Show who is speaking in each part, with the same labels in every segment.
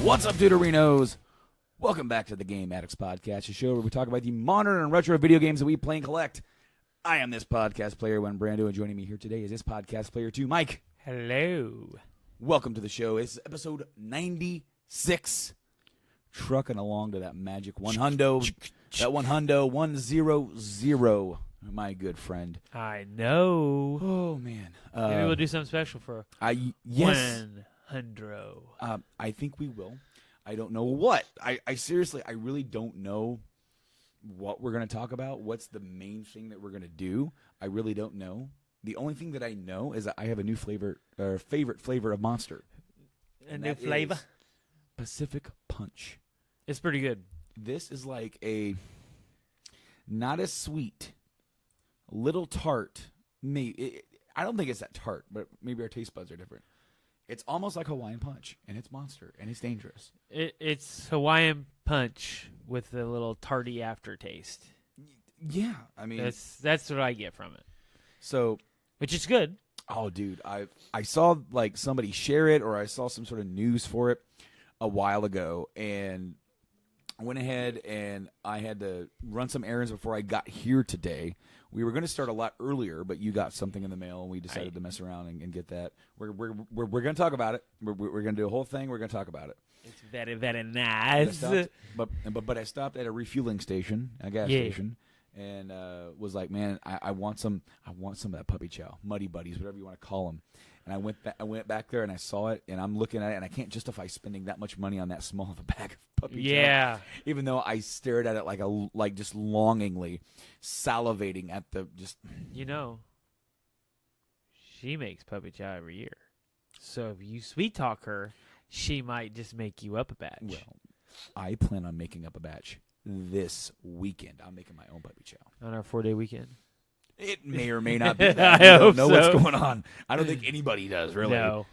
Speaker 1: What's up, Deuterinos? Welcome back to the Game Addicts Podcast, a show where we talk about the modern and retro video games that we play and collect. I am this podcast player, Brando, and joining me here today is this podcast player, too, Mike.
Speaker 2: Hello.
Speaker 1: Welcome to the show. It's episode 96. Trucking along to that magic 100, that 100, my good friend.
Speaker 2: I know.
Speaker 1: Oh, man.
Speaker 2: Maybe we'll do something special for
Speaker 1: yes.
Speaker 2: 100.
Speaker 1: I think we will. I don't know what. I seriously, I really don't know what we're going to talk about. What's the main thing that we're going to do? I really don't know. The only thing that I know is that I have a new flavor, or favorite flavor of Monster.
Speaker 2: A new flavor?
Speaker 1: Pacific Punch.
Speaker 2: It's pretty good.
Speaker 1: This is like a not as sweet, little tart. I don't think it's that tart, but maybe our taste buds are different. It's almost like Hawaiian Punch, and it's Monster, and it's dangerous.
Speaker 2: It's Hawaiian Punch with a little tarty aftertaste.
Speaker 1: Yeah, I mean
Speaker 2: that's what I get from it.
Speaker 1: So,
Speaker 2: which is good.
Speaker 1: Oh, dude, I saw like somebody share it, or I saw some sort of news for it a while ago, and I went ahead and I had to run some errands before I got here today. We were going to start a lot earlier, but you got something in the mail, and we decided to mess around and get that. We're going to talk about it. We're going to do a whole thing. We're going to talk about it.
Speaker 2: It's very, very nice.
Speaker 1: But I stopped at a refueling station, a gas station, and was like, man, I want some of that puppy chow, Muddy Buddies, whatever you want to call them. And I went back there and I saw it, and I'm looking at it, and I can't justify spending that much money on that small of a bag of puppy chow. Even though I stared at it like just longingly, salivating at the just.
Speaker 2: You know, she makes puppy chow every year, so if you sweet talk her, she might just make you up a batch.
Speaker 1: Well, I plan on making up a batch this weekend. I'm making my own puppy chow
Speaker 2: on our 4-day weekend.
Speaker 1: It may or may not be that. I don't know what's going on. I don't think anybody does, really.
Speaker 2: No.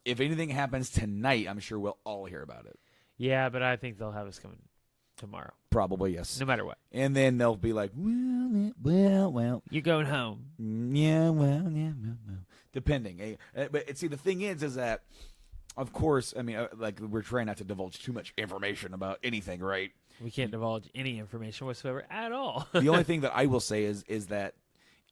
Speaker 1: If anything happens tonight, I'm sure we'll all hear about it.
Speaker 2: Yeah, but I think they'll have us coming tomorrow.
Speaker 1: Probably, yes.
Speaker 2: No matter what.
Speaker 1: And then they'll be like, well.
Speaker 2: You're going home.
Speaker 1: Yeah, well. Depending. But see, the thing is that, of course, I mean, like, we're trying not to divulge too much information about anything, right?
Speaker 2: We can't divulge any information whatsoever at all.
Speaker 1: The only thing that I will say is that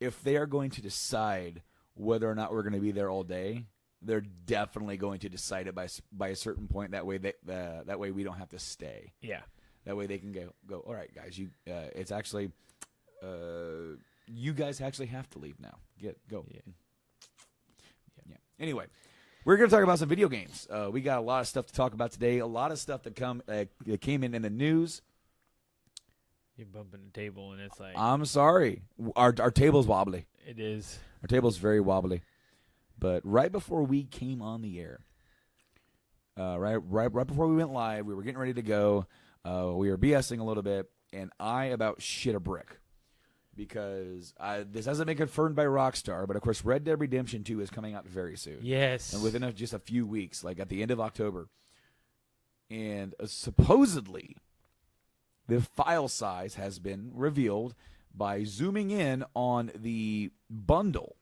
Speaker 1: if they are going to decide whether or not we're going to be there all day, they're definitely going to decide it by a certain point. That way, that way we don't have to stay.
Speaker 2: Yeah.
Speaker 1: That way they can go. All right, guys. It's actually, you guys actually have to leave now. Go. Yeah. Anyway, we're going to talk about some video games. We got a lot of stuff to talk about today. A lot of stuff that came in the news.
Speaker 2: You're bumping the table, and it's like...
Speaker 1: I'm sorry. Our table's wobbly.
Speaker 2: It is.
Speaker 1: Our table's very wobbly. But right before we came on the air, right before we went live, we were getting ready to go. We were BSing a little bit, and I about shit a brick. Because this hasn't been confirmed by Rockstar, but of course Red Dead Redemption 2 is coming out very soon.
Speaker 2: Yes.
Speaker 1: And within just a few weeks, like at the end of October. And supposedly... the file size has been revealed by zooming in on the bundle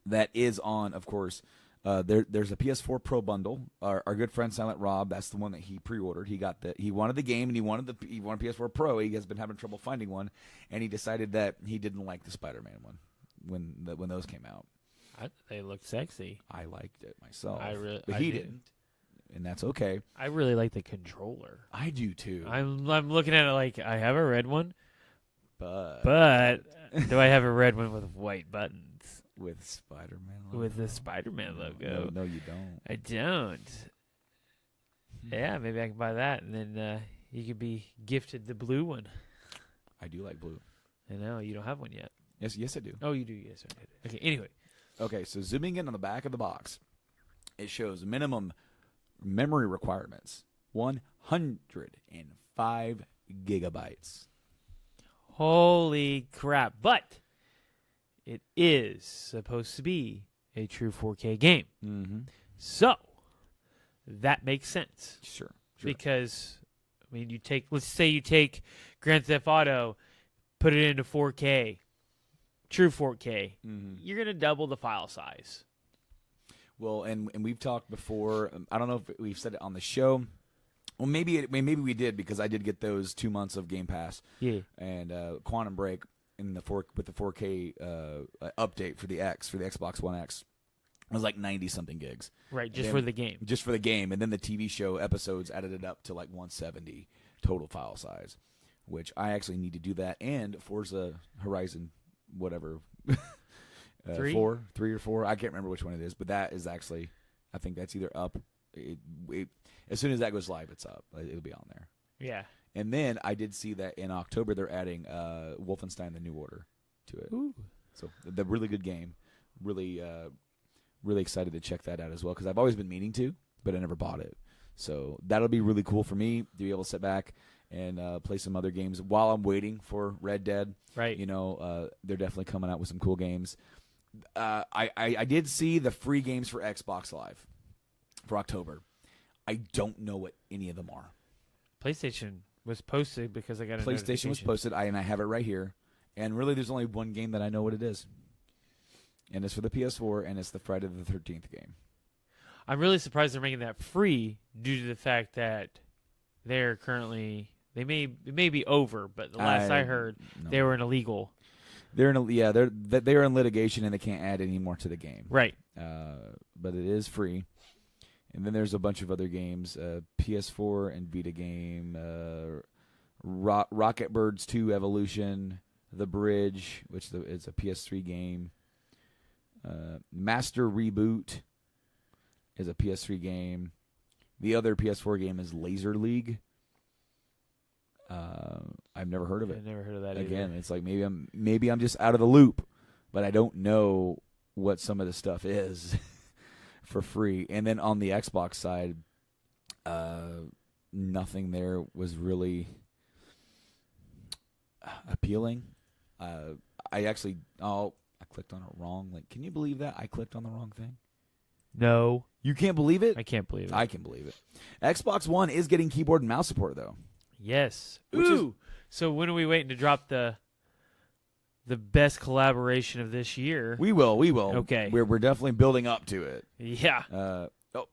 Speaker 1: that is on, of course, there's a PS4 Pro bundle. Our good friend Silent Rob, that's the one that he pre-ordered. He wanted the game, and he wanted PS4 Pro. He has been having trouble finding one, and he decided that he didn't like the Spider-Man one when those came out.
Speaker 2: They looked sexy.
Speaker 1: I liked it myself,
Speaker 2: but
Speaker 1: he didn't. And that's okay.
Speaker 2: I really like the controller.
Speaker 1: I do too.
Speaker 2: I'm looking at it like I have a red one,
Speaker 1: but
Speaker 2: do I have a red one with white buttons
Speaker 1: with Spider-Man logo?
Speaker 2: With the Spider-Man logo?
Speaker 1: No, you don't.
Speaker 2: I don't. Yeah, maybe I can buy that, and then you could be gifted the blue one.
Speaker 1: I do like blue.
Speaker 2: I know you don't have one yet.
Speaker 1: Yes, I do.
Speaker 2: Oh, you do. Yes, I did. Okay. Anyway.
Speaker 1: Okay, so zooming in on the back of the box, it shows minimum Memory requirements, 105 gigabytes.
Speaker 2: Holy crap. But it is supposed to be a true 4K game.
Speaker 1: Mm-hmm.
Speaker 2: So that makes sense.
Speaker 1: Sure.
Speaker 2: Because, I mean, let's say you take Grand Theft Auto, put it into 4K, true 4K, you're going to double the file size.
Speaker 1: Well, and we've talked before. I don't know if we've said it on the show. Well, maybe we did, because I did get those 2 months of Game Pass.
Speaker 2: Yeah.
Speaker 1: And Quantum Break with the 4K update for the Xbox One X. It was like 90-something gigs.
Speaker 2: Right, for the game.
Speaker 1: Just for the game. And then the TV show episodes added it up to like 170 total file size, which I actually need to do that. And Forza Horizon, whatever.
Speaker 2: 3
Speaker 1: or 4. I can't remember which one it is, but that is actually, I think that's either up. As soon as that goes live, it's up. It'll be on there.
Speaker 2: Yeah.
Speaker 1: And then I did see that in October they're adding Wolfenstein: The New Order to it.
Speaker 2: Ooh.
Speaker 1: So the really good game. Really excited to check that out as well, because I've always been meaning to, but I never bought it. So that'll be really cool for me to be able to sit back and play some other games while I'm waiting for Red Dead.
Speaker 2: Right.
Speaker 1: They're definitely coming out with some cool games. I did see the free games for Xbox Live for October. I don't know what any of them are.
Speaker 2: PlayStation was posted because I got a
Speaker 1: PlayStation was posted, and I have it right here. And really, there's only one game that I know what it is. And it's for the PS4, and it's the Friday the 13th game.
Speaker 2: I'm really surprised they're making that free due to the fact that they're currently it may be over, but the last I heard, they were in illegal.
Speaker 1: They're in in litigation, and they can't add any more to the game.
Speaker 2: Right.
Speaker 1: But it is free. And then there's a bunch of other games, PS4 and Vita game, Rocket Birds 2 Evolution, The Bridge, which is a PS3 game. Master Reboot is a PS3 game. The other PS4 game is Laser League. I've never heard of it.
Speaker 2: I've never heard of that
Speaker 1: Again,
Speaker 2: either.
Speaker 1: it's like maybe I'm just out of the loop, but I don't know what some of the stuff is for free. And then on the Xbox side, nothing there was really appealing. I clicked on it wrong. Like, can you believe that? I clicked on the wrong thing.
Speaker 2: No.
Speaker 1: You can't believe it?
Speaker 2: I can't believe it.
Speaker 1: I can believe it. Xbox One is getting keyboard and mouse support, though.
Speaker 2: Yes. Ooh. So when are we waiting to drop the best collaboration of this year?
Speaker 1: We will.
Speaker 2: Okay.
Speaker 1: We're definitely building up to it.
Speaker 2: Yeah.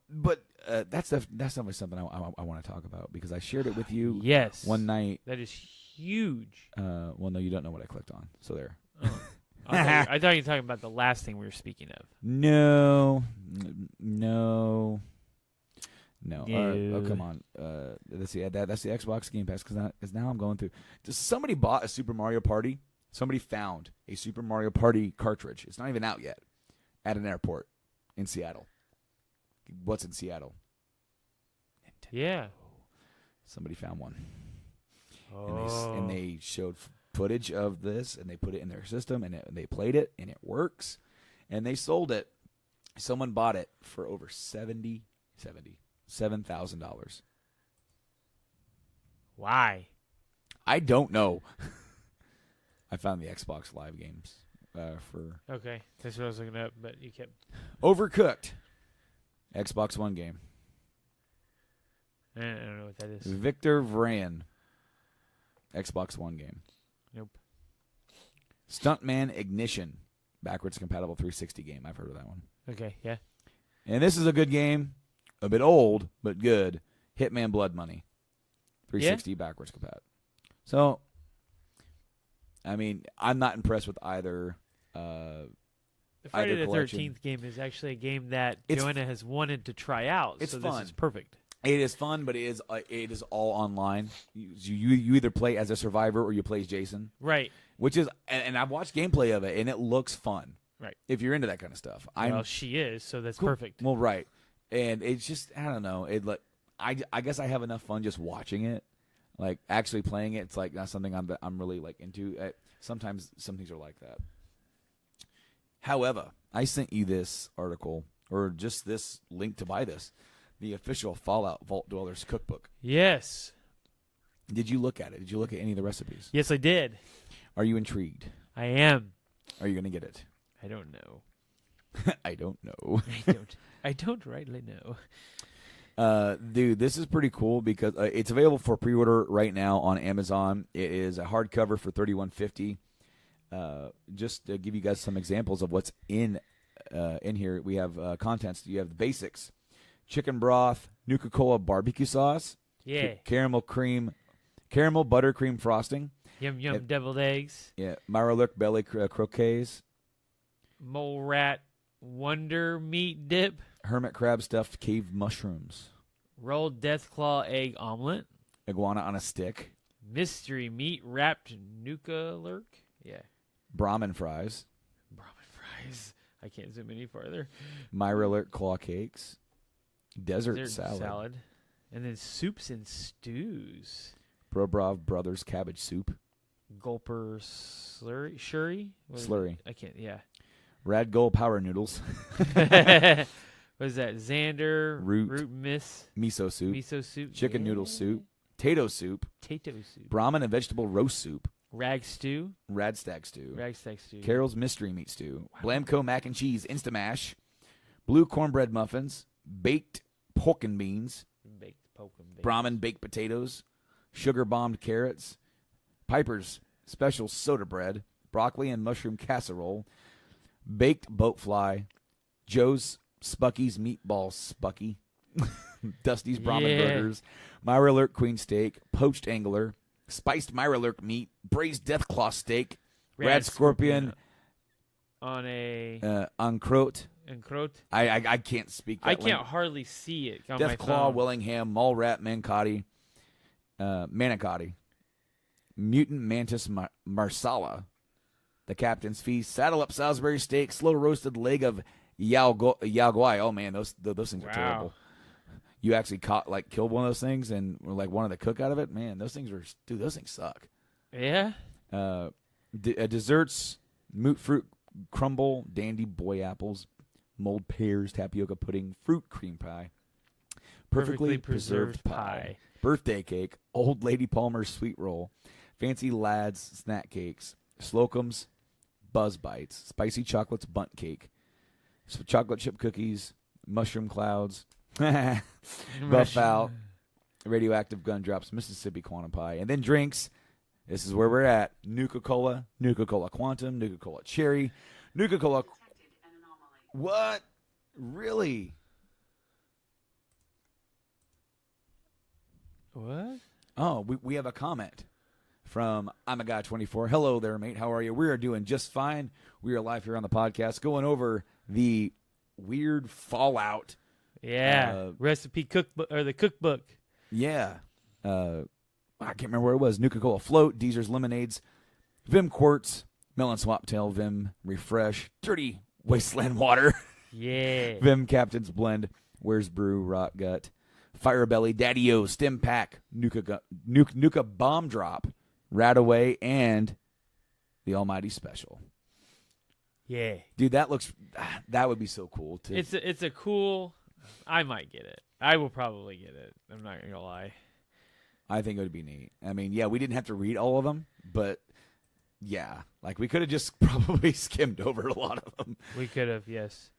Speaker 1: But that's definitely something I want to talk about, because I shared it with you.
Speaker 2: Yes.
Speaker 1: One night.
Speaker 2: That is huge.
Speaker 1: Well, no, you don't know what I clicked on. So there.
Speaker 2: Oh. I thought you were talking about the last thing we were speaking of.
Speaker 1: No.
Speaker 2: Yeah.
Speaker 1: Come on. That's the Xbox Game Pass, because now I'm going through. Somebody bought a Super Mario Party. Somebody found a Super Mario Party cartridge. It's not even out yet. At an airport in Seattle. What's in Seattle? Nintendo.
Speaker 2: Yeah.
Speaker 1: Somebody found one.
Speaker 2: Oh.
Speaker 1: And they showed footage of this, and they put it in their system, and they played it, and it works, and they sold it. Someone bought it for over $7,000.
Speaker 2: Why?
Speaker 1: I don't know. I found the Xbox Live games for
Speaker 2: Okay, that's what I was looking up, but you kept
Speaker 1: Overcooked. Xbox One game.
Speaker 2: I don't know what that is.
Speaker 1: Victor Vran. Xbox One game.
Speaker 2: Nope.
Speaker 1: Stuntman Ignition. Backwards compatible 360 game. I've heard of that one.
Speaker 2: Okay, yeah.
Speaker 1: And this is a good game. A bit old, but good. Hitman Blood Money. 360 backwards compat. So, I mean, I'm not impressed with either.
Speaker 2: The Friday the
Speaker 1: collection.
Speaker 2: 13th game is actually a game that
Speaker 1: It's
Speaker 2: Joanna has wanted to try out.
Speaker 1: It's
Speaker 2: so
Speaker 1: fun.
Speaker 2: This is perfect.
Speaker 1: It is fun, but it is all online. You either play as a survivor or you play as Jason.
Speaker 2: Right.
Speaker 1: Which is, and I've watched gameplay of it, and it looks fun.
Speaker 2: Right.
Speaker 1: If you're into that kind of stuff.
Speaker 2: Well, she is, so that's
Speaker 1: Cool.
Speaker 2: perfect.
Speaker 1: Well, right. And it's just, I don't know. I guess I have enough fun just watching it. Like, actually playing it, it's like not something I'm really like into. Sometimes some things are like that. However, I sent you this article, or just this link to buy this. the official Fallout Vault Dwellers cookbook.
Speaker 2: Yes.
Speaker 1: Did you look at it? Did you look at any of the recipes?
Speaker 2: Yes, I did.
Speaker 1: Are you intrigued?
Speaker 2: I am.
Speaker 1: Are you going to get it?
Speaker 2: I don't know.
Speaker 1: I don't know.
Speaker 2: I don't rightly know.
Speaker 1: Dude, this is pretty cool because it's available for pre-order right now on Amazon. It is a hardcover for $31.50. Just to give you guys some examples of what's in here, we have contents. You have the basics: chicken broth, Nuka-Cola barbecue sauce, caramel buttercream frosting,
Speaker 2: yum deviled eggs,
Speaker 1: Miralurk belly croquets,
Speaker 2: mole rat wonder meat dip,
Speaker 1: hermit crab stuffed cave mushrooms,
Speaker 2: rolled deathclaw egg omelet,
Speaker 1: iguana on a stick,
Speaker 2: mystery meat wrapped Nuka-Lurk,
Speaker 1: Brahmin fries,
Speaker 2: I can't zoom any farther,
Speaker 1: Miralurk claw cakes, desert salad,
Speaker 2: and then soups and stews,
Speaker 1: Probrov Brothers cabbage soup,
Speaker 2: Gulper slurry? I can't,
Speaker 1: Rad Gold power noodles.
Speaker 2: What is that? Xander root
Speaker 1: miso soup, chicken noodle soup, tato soup, Brahmin and vegetable roast soup, Radstag stew, Carol's mystery meat stew, Blamco mac and cheese Instamash, blue cornbread muffins, baked pork and beans, Brahmin baked potatoes, sugar bombed carrots, Piper's special soda bread, broccoli and mushroom casserole, baked boat fly, Joe's Spucky's meatball Spucky, Dusty's Brahmin burgers, Miralurk queen steak, poached angler, spiced Miralurk meat, braised deathclaw steak, Rad scorpion
Speaker 2: on a
Speaker 1: encrote. I can't speak that
Speaker 2: I can't hardly see it on my phone.
Speaker 1: Deathclaw Willingham, mole rat manicotti, mutant mantis marsala, the captain's feast, saddle up Salisbury steak, slow roasted leg of yao guai. Oh man, those things are terrible. You actually killed one of those things and wanted to cook out of it. Man, those things suck.
Speaker 2: Yeah.
Speaker 1: Desserts: moot fruit crumble, dandy boy apples, mulled pears, tapioca pudding, fruit cream pie, perfectly preserved pie, birthday cake, old lady Palmer's sweet roll, fancy lads snack cakes, Slocum's buzz bites, spicy chocolates bunt cake, chocolate chip cookies, mushroom clouds, buff out, radioactive gumdrops, Mississippi quantum pie, and then drinks. This is where we're at: Nuka-Cola, Nuka-Cola Quantum, Nuka-Cola Cherry, Nuka-Cola. What? Really?
Speaker 2: What?
Speaker 1: Oh, we have a comment from I'm a Guy 24. Hello there, mate. How are you? We are doing just fine. We are live here on the podcast, going over the weird Fallout.
Speaker 2: Recipe cookbook or the cookbook.
Speaker 1: Yeah. I can't remember where it was. Nuka-Cola Float, Deezer's Lemonades, Vim Quartz, Melon Swaptail, Vim Refresh, Dirty Wasteland Water.
Speaker 2: Yeah.
Speaker 1: Vim Captain's Blend, Where's Brew, Rot Gut, Firebelly, Daddy-O, Stim Pack, Nuka Bomb Drop, Radaway, and the Almighty Special.
Speaker 2: Yeah.
Speaker 1: Dude, that would be so cool too.
Speaker 2: It's a cool. I might get it. I will probably get it. I'm not gonna lie.
Speaker 1: I think it would be neat. I mean, yeah, we didn't have to read all of them, but yeah, we could have just probably skimmed over a lot of them.
Speaker 2: We could have, yes.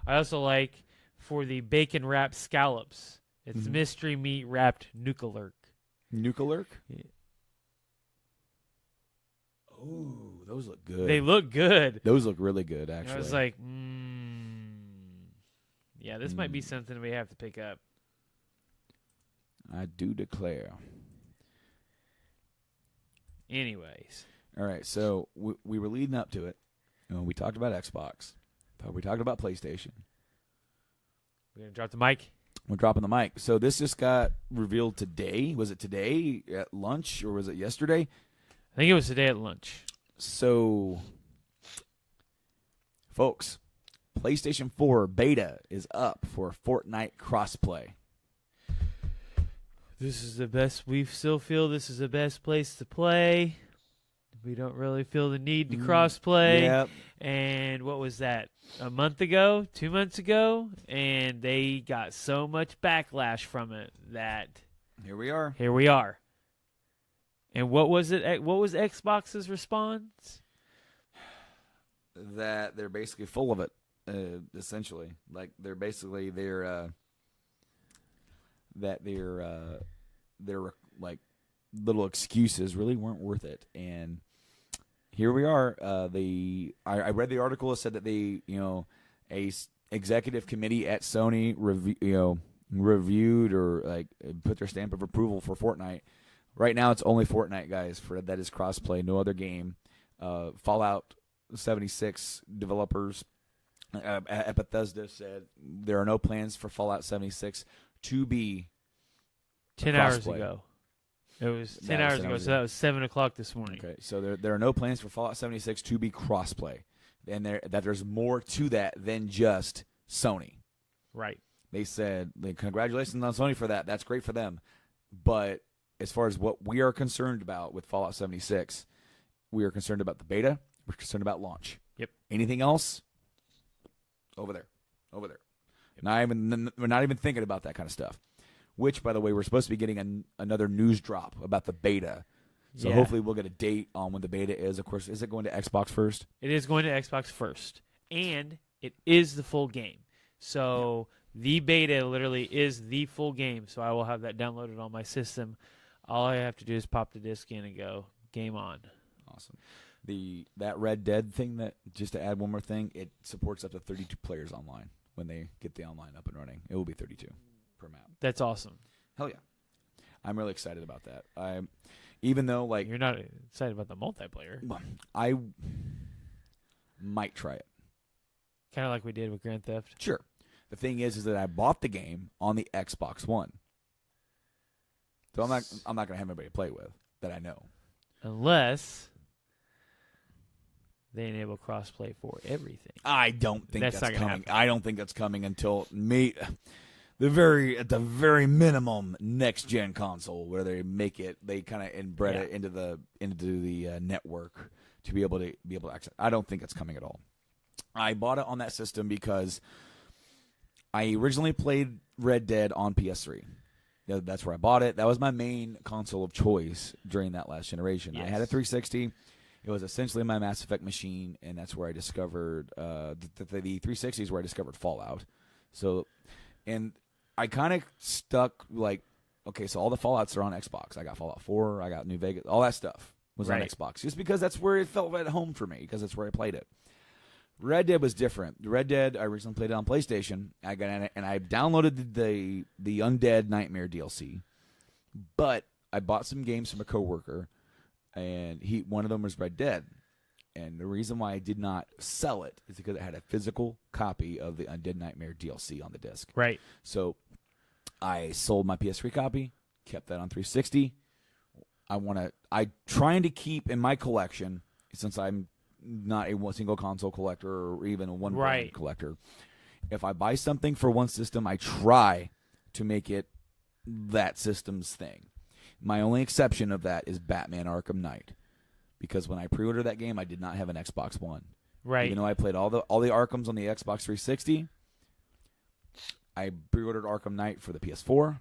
Speaker 2: I also like for the bacon wrapped scallops. It's mystery meat wrapped Nuka-Lurk.
Speaker 1: Nuka-Lurk? Yeah. Oh, those look good.
Speaker 2: They look good.
Speaker 1: Those look really good, actually.
Speaker 2: I was like, yeah, this might be something we have to pick up.
Speaker 1: I do declare.
Speaker 2: Anyways.
Speaker 1: All right, so we were leading up to it. We talked about Xbox. We talked about PlayStation.
Speaker 2: We're going to drop the mic?
Speaker 1: We're dropping the mic. So this just got revealed today. Was it today at lunch or was it yesterday?
Speaker 2: I think it was today at lunch.
Speaker 1: So, folks, PlayStation 4 beta is up for Fortnite Cross-play.
Speaker 2: We still feel this is the best place to play. We don't really feel the need to cross-play.
Speaker 1: Yep.
Speaker 2: And what was that? A month ago? 2 months ago? And they got so much backlash from it that
Speaker 1: Here we are.
Speaker 2: And what was it? What was Xbox's response?
Speaker 1: That they're basically full of it, essentially. Like they're like little excuses really weren't worth it. And here we are. I read the article. It said that a executive committee at Sony reviewed or like put their stamp of approval for Fortnite. Right now, it's only Fortnite, guys. That is crossplay. No other game. Fallout 76 developers at Bethesda said there are no plans for Fallout 76 to be
Speaker 2: 10 hours ago. It was 10 hours ago, so that was 7 o'clock this morning.
Speaker 1: Okay, so there are no plans for Fallout 76 to be crossplay, and there's more to that than just Sony.
Speaker 2: Right.
Speaker 1: They said, congratulations on Sony for that. That's great for them. But as far as what we are concerned about with Fallout 76, we are concerned about the beta. We're concerned about launch.
Speaker 2: Yep.
Speaker 1: Anything else? Over there. Yep. We're not even thinking about that kind of stuff. Which, by the way, we're supposed to be getting another news drop about the beta. So hopefully we'll get a date on when the beta is. Of course, is it going to Xbox first?
Speaker 2: It is going to Xbox first. And it is the full game. So the beta literally is the full game. So I will have that downloaded on my system. All I have to do is pop the disc in and go, game on.
Speaker 1: Awesome. That Red Dead thing, that just to add one more thing, it supports up to 32 players online when they get the online up and running. It will be 32 per map.
Speaker 2: That's awesome.
Speaker 1: Hell yeah. I'm really excited about that. Even though, like...
Speaker 2: You're not excited about the multiplayer.
Speaker 1: I might try it.
Speaker 2: Kind of like we did with Grand Theft.
Speaker 1: Sure. The thing is that I bought the game on the Xbox One. So I'm not going to have anybody to play with that I know.
Speaker 2: Unless they enable crossplay for everything.
Speaker 1: I don't think that's
Speaker 2: not
Speaker 1: coming. I don't think that's coming until at the very minimum next gen console, where they kind of inbred it into the network to be able to access. I don't think it's coming at all. I bought it on that system because I originally played Red Dead on PS3. That's where I bought it. That was my main console of choice during that last generation. Yes. I had a 360. It was essentially my Mass Effect machine, and that's where I discovered the 360 is where I discovered Fallout. So, and I kind of stuck okay, so all the Fallouts are on Xbox. I got Fallout 4, I got New Vegas, all that stuff was on Xbox, just because that's where it felt at home for me, because that's where I played it. Red Dead was different. Red Dead, I originally played it on PlayStation. I downloaded the Undead Nightmare DLC, but I bought some games from a coworker, and one of them was Red Dead. And the reason why I did not sell it is because it had a physical copy of the Undead Nightmare DLC on the disc.
Speaker 2: Right.
Speaker 1: So I sold my PS3 copy, kept that on 360. I'm trying to keep in my collection, since I'm not a single console collector or even a one brand collector. If I buy something for one system, I try to make it that system's thing. My only exception of that is Batman Arkham Knight, because when I pre-ordered that game, I did not have an Xbox One.
Speaker 2: Right.
Speaker 1: Even though I played all the Arkhams on the Xbox 360, I pre-ordered Arkham Knight for the PS4,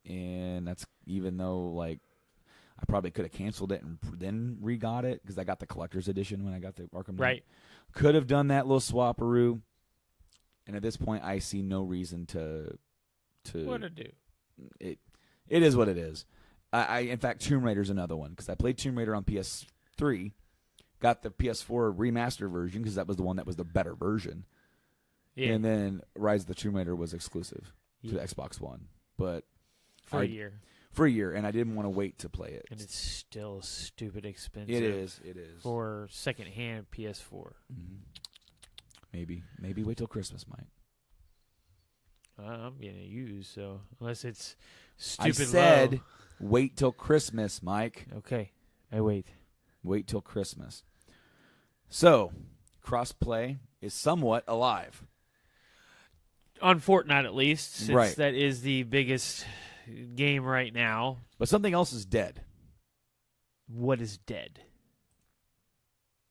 Speaker 1: and that's even though I probably could have canceled it and then re-got it, because I got the collector's edition when I got the Arkham Knight.
Speaker 2: Right.
Speaker 1: Could have done that little swapperoo, and at this point, I see no reason to.
Speaker 2: What to do?
Speaker 1: It is what it is. In fact, Tomb Raider's another one, because I played Tomb Raider on PS3, got the PS4 remaster version because that was the one that was the better version, and then Rise of the Tomb Raider was exclusive to the Xbox One, but
Speaker 2: for a year.
Speaker 1: For a year, and I didn't want to wait to play it.
Speaker 2: And it's still stupid expensive.
Speaker 1: It is.
Speaker 2: For secondhand PS4.
Speaker 1: Mm-hmm. Maybe wait till Christmas, Mike.
Speaker 2: I'm getting it used, so unless it's stupid
Speaker 1: I said
Speaker 2: low.
Speaker 1: Wait till Christmas, Mike.
Speaker 2: Okay, I wait. Wait
Speaker 1: till Christmas. So, crossplay is somewhat alive.
Speaker 2: On Fortnite, at least, since
Speaker 1: right.
Speaker 2: That is the biggest game right now.
Speaker 1: But something else is dead.
Speaker 2: What is dead?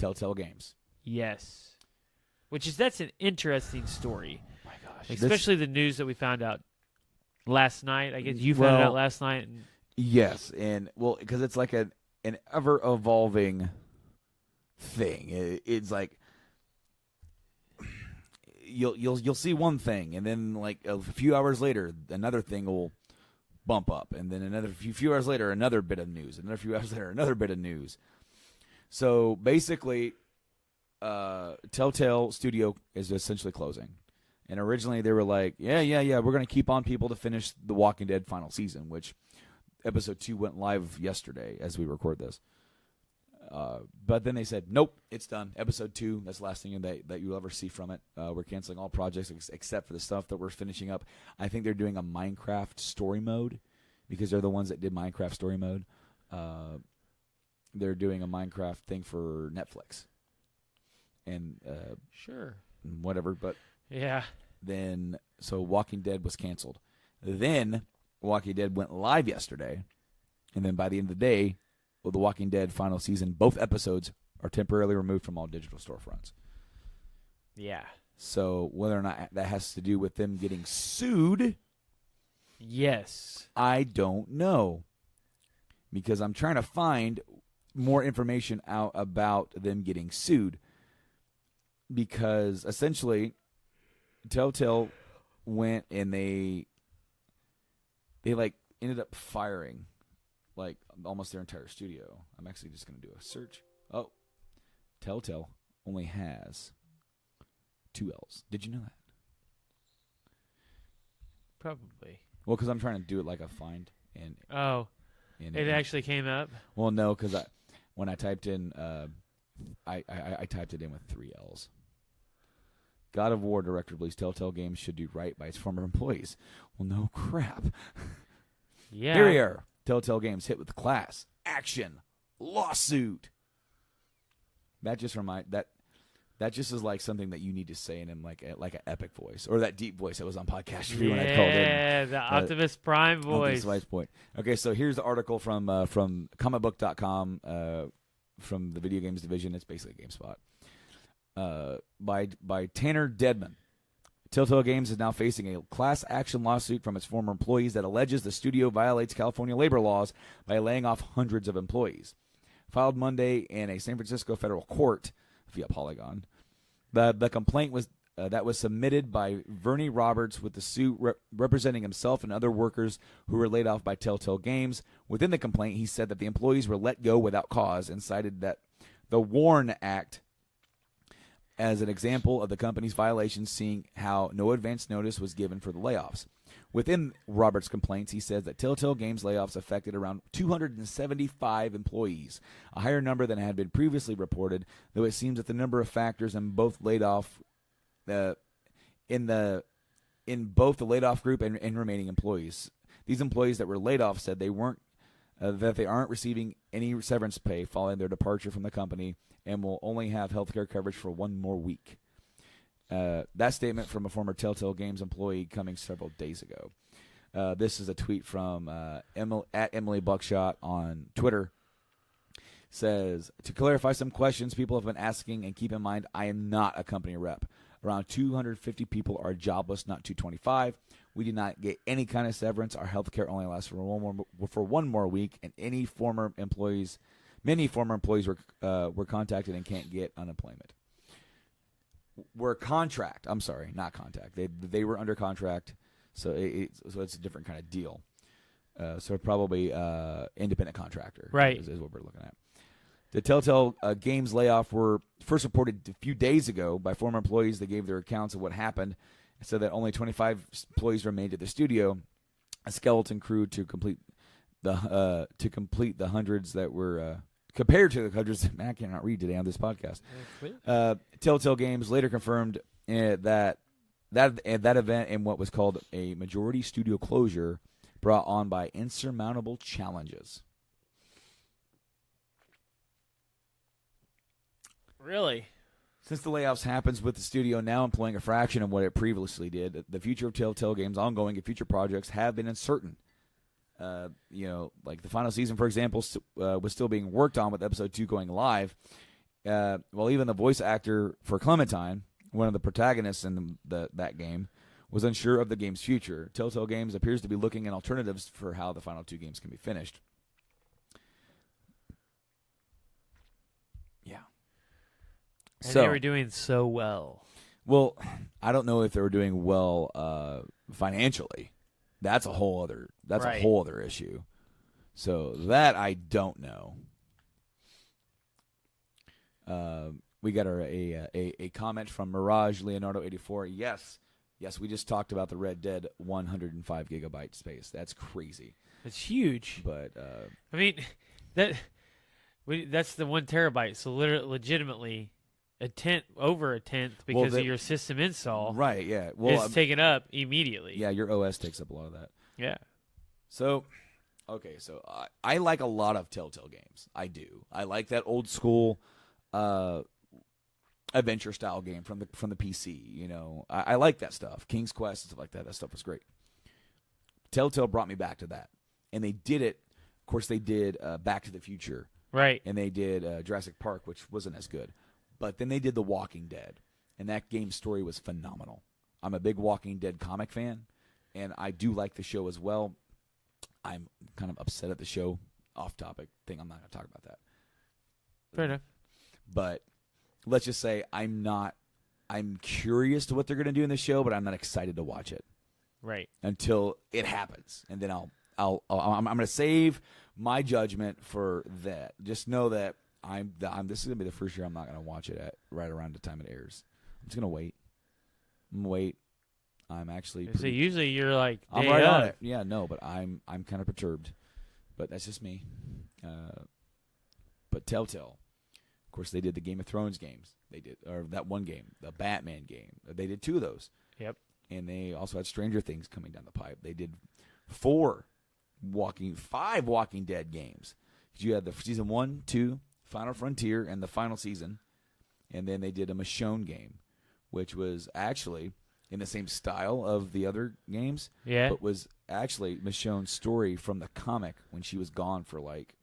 Speaker 1: TellTale Games.
Speaker 2: Yes. That's an interesting story.
Speaker 1: Oh my gosh.
Speaker 2: Especially the news that we found out last night. I guess you found it out last night. And
Speaker 1: yes, and because it's like an ever evolving thing. It's like you'll see one thing, and then like a few hours later, another thing will bump up, and then another few hours later, another bit of news, and another few hours later, another bit of news. So basically, Telltale Studio is essentially closing. And originally they were like, yeah, we're going to keep on people to finish The Walking Dead final season, which episode 2 went live yesterday as we record this. But then they said, nope, it's done. Episode 2, that's the last thing that you'll ever see from it. We're canceling all projects except for the stuff that we're finishing up. I think they're doing a Minecraft story mode because they're the ones that did Minecraft story mode. They're doing a Minecraft thing for Netflix. And
Speaker 2: sure,
Speaker 1: whatever, but
Speaker 2: yeah.
Speaker 1: Then so Walking Dead was canceled. Then Walking Dead went live yesterday, and then by the end of the day, The Walking Dead final season, both episodes are temporarily removed from all digital storefronts.
Speaker 2: Yeah.
Speaker 1: So whether or not that has to do with them getting sued,
Speaker 2: yes,
Speaker 1: I don't know, because I'm trying to find more information out about them getting sued. Because essentially, Telltale went and they like ended up firing like almost their entire studio. I'm actually just going to do a search. Oh, Telltale only has 2 L's. Did you know that?
Speaker 2: Probably.
Speaker 1: Well, because I'm trying to do it like a find.
Speaker 2: It actually came up?
Speaker 1: Well, no, because when I typed in, I typed it in with 3 L's. God of War director believes Telltale Games should do right by its former employees. Well, no crap.
Speaker 2: Yeah.
Speaker 1: Here we are. Telltale Games hit with class action lawsuit. That just that just is like something that you need to say in like an epic voice, or that deep voice that was on podcast review when I called in.
Speaker 2: Yeah, the Optimus Prime voice.
Speaker 1: Optimus Point. Okay, so here's the article from comicbook.com from the video games division. It's basically GameSpot. By Tanner Dedman. Telltale Games is now facing a class action lawsuit from its former employees that alleges the studio violates California labor laws by laying off hundreds of employees. Filed Monday in a San Francisco federal court via Polygon. The complaint was that was submitted by Vernie Roberts with the suit representing himself and other workers who were laid off by Telltale Games. Within the complaint, he said that the employees were let go without cause and cited that the WARN Act as an example of the company's violations, seeing how no advance notice was given for the layoffs. Within Roberts' complaints, he says that Telltale Games layoffs affected around 275 employees, a higher number than had been previously reported, though it seems that the number of factors in both laid off in both the laid off group and remaining employees. These employees that were laid off said they aren't receiving any severance pay following their departure from the company and will only have health care coverage for 1 more week. That statement from a former Telltale Games employee coming several days ago. This is a tweet from at Emily Buckshot on Twitter. Says, to clarify some questions people have been asking, and keep in mind, I am not a company rep. Around 250 people are jobless, not 225. We did not get any kind of severance. Our health care only lasts for one more week, and many former employees were contacted and can't get unemployment. Were contract. I'm sorry, not contact. They were under contract, so it's a different kind of deal. So probably independent contractor,
Speaker 2: right?
Speaker 1: Is what we're looking at. The Telltale Games layoff were first reported a few days ago by former employees. They gave their accounts of what happened, and said that only 25 employees remained at the studio, a skeleton crew to complete the hundreds that were. Compared to the hundreds, I cannot read today on this podcast. Telltale Games later confirmed that event and what was called a majority studio closure brought on by insurmountable challenges.
Speaker 2: Really?
Speaker 1: Since the layoffs happens with the studio now employing a fraction of what it previously did, the future of Telltale Games' ongoing and future projects have been uncertain. Like the final season, for example, was still being worked on with episode 2 going live. well, even the voice actor for Clementine, one of the protagonists in that game, was unsure of the game's future. TellTale Games appears to be looking at alternatives for how the final 2 games can be finished. Yeah.
Speaker 2: And they were doing so well.
Speaker 1: Well, I don't know if they were doing well financially. That's a whole other issue. So that I don't know. We got a comment from Mirage Leonardo 84. Yes, we just talked about the Red Dead 105 gigabyte space. That's crazy.
Speaker 2: It's huge.
Speaker 1: But
Speaker 2: I mean, that's the 1 terabyte. So legitimately, over a tenth because of your system install.
Speaker 1: Right. Yeah. Well,
Speaker 2: it's taken up immediately.
Speaker 1: Yeah, your OS takes up a lot of that.
Speaker 2: Yeah.
Speaker 1: So, okay. So I like a lot of TellTale Games. I do. I like that old school adventure style game from the PC. You know, I like that stuff. King's Quest and stuff like that. That stuff was great. TellTale brought me back to that, and they did it. Of course, they did Back to the Future,
Speaker 2: right?
Speaker 1: And they did Jurassic Park, which wasn't as good. But then they did The Walking Dead, and that game's story was phenomenal. I'm a big Walking Dead comic fan, and I do like the show as well. I'm kind of upset at the show. Off topic thing. I'm not going to talk about that.
Speaker 2: Fair enough.
Speaker 1: But let's just say I'm curious to what they're going to do in the show, but I'm not excited to watch it.
Speaker 2: Right.
Speaker 1: Until it happens, and then I'm going to save my judgment for that. Just know that this is going to be the first year I'm not going to watch it at right around the time it airs. I'm just going to wait. I'm actually
Speaker 2: so usually you're like
Speaker 1: I'm right on it. Yeah, no, but I'm kind of perturbed. But that's just me. But TellTale, of course, they did the Game of Thrones games. They did, or that one game, the Batman game. They did 2 of those.
Speaker 2: Yep.
Speaker 1: And they also had Stranger Things coming down the pipe. They did 5 Walking Dead games. You had the season 1, 2, Final Frontier, and the final season. And then they did a Michonne game, which was actually in the same style of the other games.
Speaker 2: Yeah.
Speaker 1: But was actually Michonne's story from the comic when she was gone for like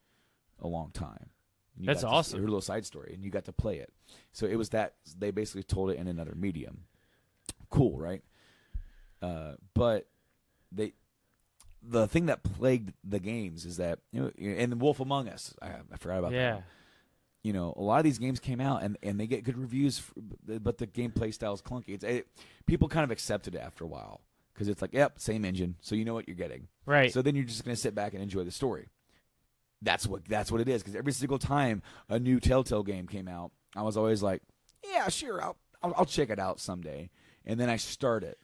Speaker 1: a long time.
Speaker 2: That's awesome.
Speaker 1: Her little side story, and you got to play it. So it was that they basically told it in another medium. Cool, right? But the thing that plagued the games is that, you know, and the Wolf Among Us, I forgot about that.
Speaker 2: Yeah.
Speaker 1: You know, a lot of these games came out and they get good reviews, but the gameplay style is clunky. People kind of accepted it after a while because it's like, yep, same engine, so you know what you're getting.
Speaker 2: Right.
Speaker 1: So then you're just going to sit back and enjoy the story. That's what it is. Because every single time a new TellTale game came out, I was always like, yeah, sure, I'll check it out someday. And then I start it,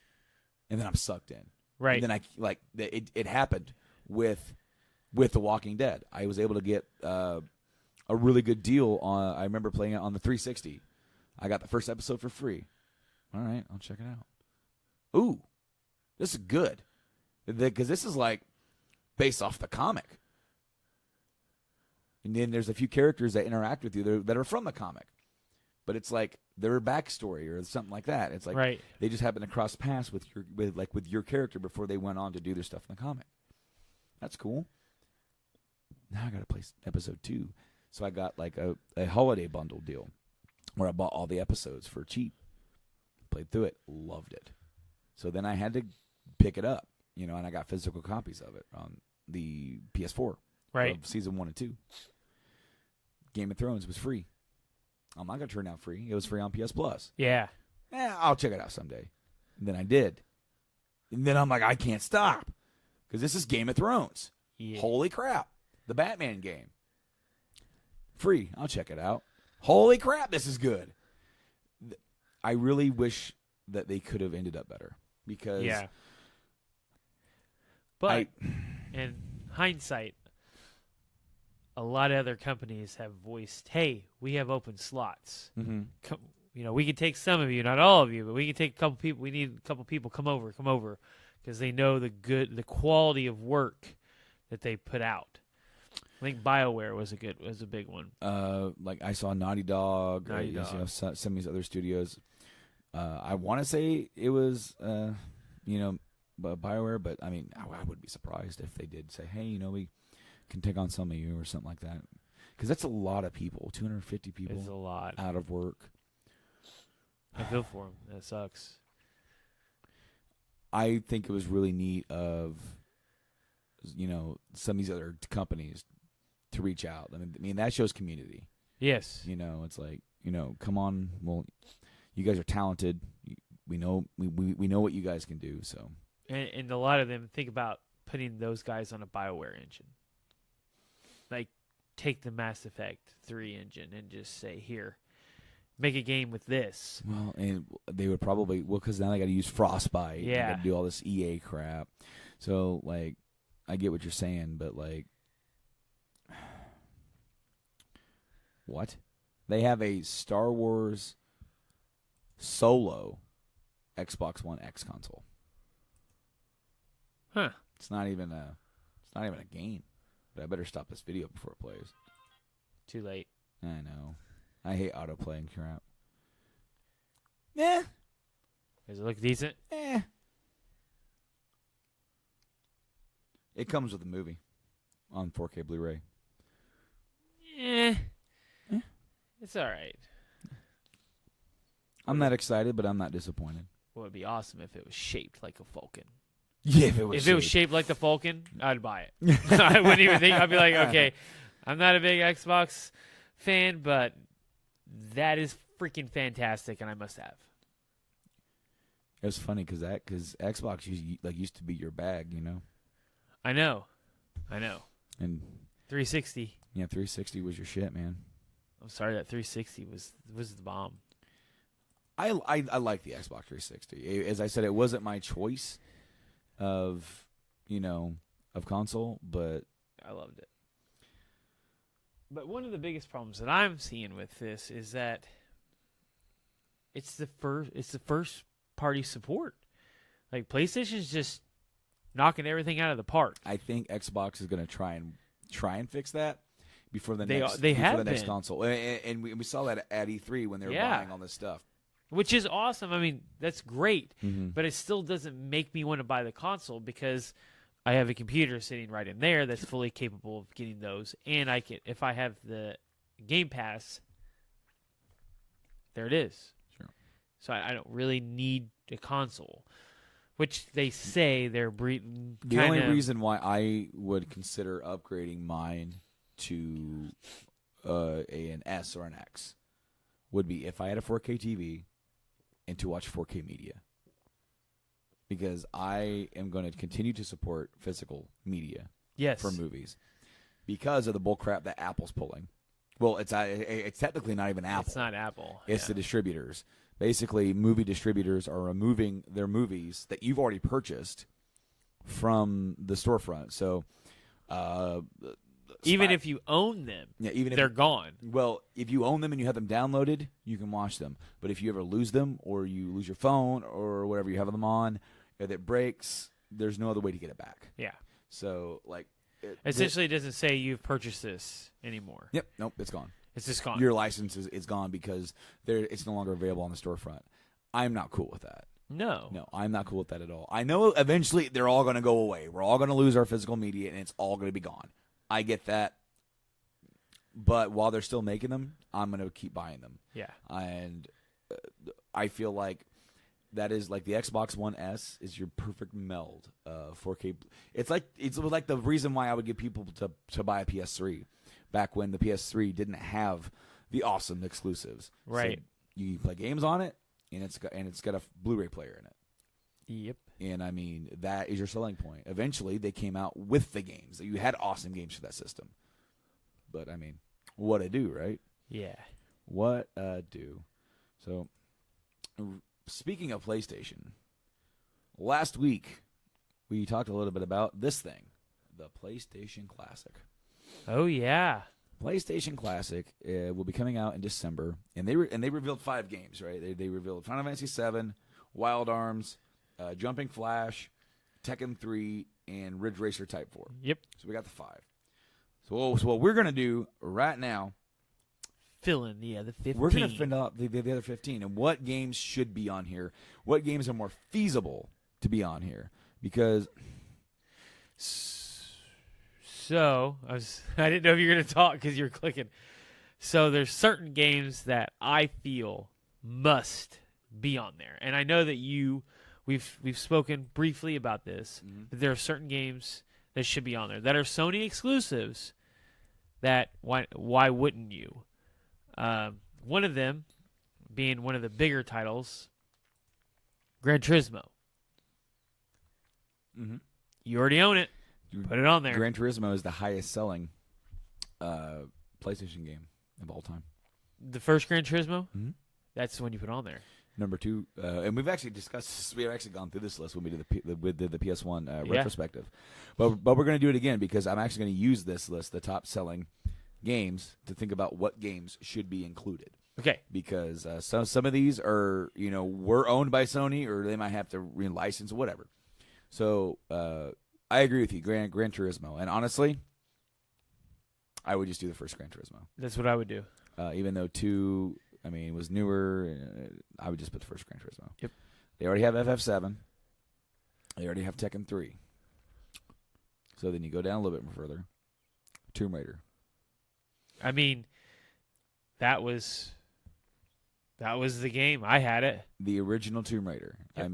Speaker 1: and then I'm sucked in.
Speaker 2: Right.
Speaker 1: And then it happened with The Walking Dead. I was able to get a really good deal on. I remember playing it on the 360. I got the first episode for free. All right, I'll check it out. Ooh, this is good because this is like based off the comic. And then there's a few characters that interact with you that are from the comic, but it's like their backstory or something like that. It's like they just happen to cross paths with your character before they went on to do their stuff in the comic. That's cool. Now I got to play episode 2, so I got like a holiday bundle deal where I bought all the episodes for cheap. Played through it, loved it. So then I had to pick it up, and I got physical copies of it on the PS4.
Speaker 2: Right.
Speaker 1: Of season 1 and 2. Game of Thrones was free. I'm not going to turn down free. It was free on PS Plus.
Speaker 2: Yeah.
Speaker 1: I'll check it out someday. And then I did. And then I'm like, I can't stop. Because this is Game of Thrones.
Speaker 2: Yeah.
Speaker 1: Holy crap. The Batman game. Free. I'll check it out. Holy crap, this is good. I really wish that they could have ended up better. Because.
Speaker 2: Yeah. But in hindsight, a lot of other companies have voiced, hey, we have open slots.
Speaker 1: Mm-hmm.
Speaker 2: We can take some of you, not all of you, but we can take a couple people. We need a couple people. Come over, because they know the quality of work that they put out. I think BioWare was a big one.
Speaker 1: Like I saw Naughty Dog. Some of these other studios. I want to say it was BioWare, but I meuld be surprised if they did say, hey, we can take on some of you or something like that. Because that's a lot of people. 250 people.
Speaker 2: It's a lot.
Speaker 1: Out of work.
Speaker 2: I feel for them. That sucks.
Speaker 1: I think it was really neat of, some of these other companies to reach out. I mean, that shows community.
Speaker 2: Yes.
Speaker 1: It's like, come on. Well, you guys are talented. We know what you guys can do. So.
Speaker 2: And a lot of them think about putting those guys on a BioWare engine. Like, take the Mass Effect 3 engine and just say, here, make a game with this.
Speaker 1: Well, and they would probably, because now they got to use Frostbite.
Speaker 2: Yeah.
Speaker 1: They got to do all this EA crap. So, like, I get what you're saying, but, like, what? They have a Star Wars Solo Xbox One X console.
Speaker 2: Huh.
Speaker 1: It's not even a game. But I better stop this video before it plays.
Speaker 2: Too late.
Speaker 1: I know. I hate autoplay and crap. Yeah.
Speaker 2: Does it look decent?
Speaker 1: Eh. It comes with a movie on 4K Blu-ray.
Speaker 2: Eh. It's all right.
Speaker 1: I'm not excited, but I'm not disappointed.
Speaker 2: Well, it'd be awesome if it was shaped like a Falcon.
Speaker 1: Yeah, if it was
Speaker 2: shaped like the Falcon, I'd buy it. I wouldn't even think. I'd be like, okay, I'm not a big Xbox fan, but that is freaking fantastic, and I must have.
Speaker 1: It was funny because Xbox used to be your bag,
Speaker 2: I know.
Speaker 1: And
Speaker 2: 360.
Speaker 1: Yeah, 360 was your shit, man.
Speaker 2: I'm sorry, that 360 was the bomb.
Speaker 1: I like the Xbox 360. As I said, it wasn't my choice of console, but
Speaker 2: I loved it. But one of the biggest problems that I'm seeing with this is that it's the first party support. Like, PlayStation's just knocking everything out of the park.
Speaker 1: I think Xbox is going to try and fix that before the next console. And we saw that at E3 when they were buying all this stuff.
Speaker 2: Which is awesome. I mean, that's great.
Speaker 1: Mm-hmm.
Speaker 2: But it still doesn't make me want to buy the console because I have a computer sitting right in there that's fully capable of getting those. And if I have the Game Pass, there it is.
Speaker 1: Sure.
Speaker 2: So I don't really need a console, which they say they're breeding.
Speaker 1: The only reason why I would consider upgrading mine to an S or an X would be if I had a 4K TV and to watch 4K media. Because I am going to continue to support physical media for movies because of the bullcrap that Apple's pulling. Well, it's technically not even Apple.
Speaker 2: It's not Apple.
Speaker 1: It's the distributors. Basically, movie distributors are removing their movies that you've already purchased from the storefront. So,
Speaker 2: even if you own them, they're gone.
Speaker 1: Well, if you own them and you have them downloaded, you can watch them. But if you ever lose them or you lose your phone or whatever you have them on, if it breaks, there's no other way to get it back.
Speaker 2: Yeah.
Speaker 1: So, like...
Speaker 2: Essentially, it doesn't say you've purchased this anymore.
Speaker 1: Yep. Nope, it's gone.
Speaker 2: It's just gone.
Speaker 1: Your license is gone because it's no longer available on the storefront. I'm not cool with that.
Speaker 2: No,
Speaker 1: I'm not cool with that at all. I know eventually they're all going to go away. We're all going to lose our physical media, and it's all going to be gone. I get that. But while they're still making them, I'm going to keep buying them.
Speaker 2: Yeah.
Speaker 1: And I feel like that is like the Xbox One S is your perfect meld. 4K. It's like the reason why I would get people to buy a PS3 back when the PS3 didn't have the awesome exclusives.
Speaker 2: Right.
Speaker 1: So you play games on it, and it's got a Blu-ray player in it.
Speaker 2: Yep.
Speaker 1: And I mean, that is your selling point. Eventually, they came out with the games. You had awesome games for that system. But I mean, what a do, right?
Speaker 2: Yeah.
Speaker 1: What a do. So, speaking of PlayStation, last week we talked a little bit about this thing, the PlayStation Classic.
Speaker 2: Oh yeah.
Speaker 1: PlayStation Classic will be coming out in December, and they revealed 5 games, right? They revealed Final Fantasy VII, Wild Arms, Jumping Flash, Tekken 3, and Ridge Racer Type 4.
Speaker 2: Yep.
Speaker 1: So we got the 5. So what we're gonna do right now,
Speaker 2: fill in the other 15.
Speaker 1: We're gonna fill out the other 15, and what games should be on here. What games are more feasible to be on here? Because
Speaker 2: So I didn't know if you were going to talk because you were clicking. So there's certain games that I feel must be on there, and I know that we've spoken briefly about this. But there are certain games that should be on there that are Sony exclusives. That why wouldn't you? One of them being one of the bigger titles, Gran Turismo. You already own it. Put it on there.
Speaker 1: Gran Turismo is the highest selling PlayStation game of all time.
Speaker 2: The first Gran Turismo? That's the one you put on there.
Speaker 1: Number 2, and we've actually discussed this. We've actually gone through this list when we did the PS1 retrospective. But we're going to do it again because I'm actually going to use this list, the top selling games, to think about what games should be included.
Speaker 2: Okay.
Speaker 1: Because some of these are, were owned by Sony, or they might have to relicense or whatever. So I agree with you, Gran Turismo. And honestly, I would just do the first Gran Turismo.
Speaker 2: That's what I would do.
Speaker 1: Even though 2, was newer, I would just put the first Gran Turismo.
Speaker 2: Yep.
Speaker 1: They already have FF7. They already have Tekken 3. So then you go down a little bit more further. Tomb Raider.
Speaker 2: That was the game. I had it.
Speaker 1: The original Tomb Raider.
Speaker 2: Yep.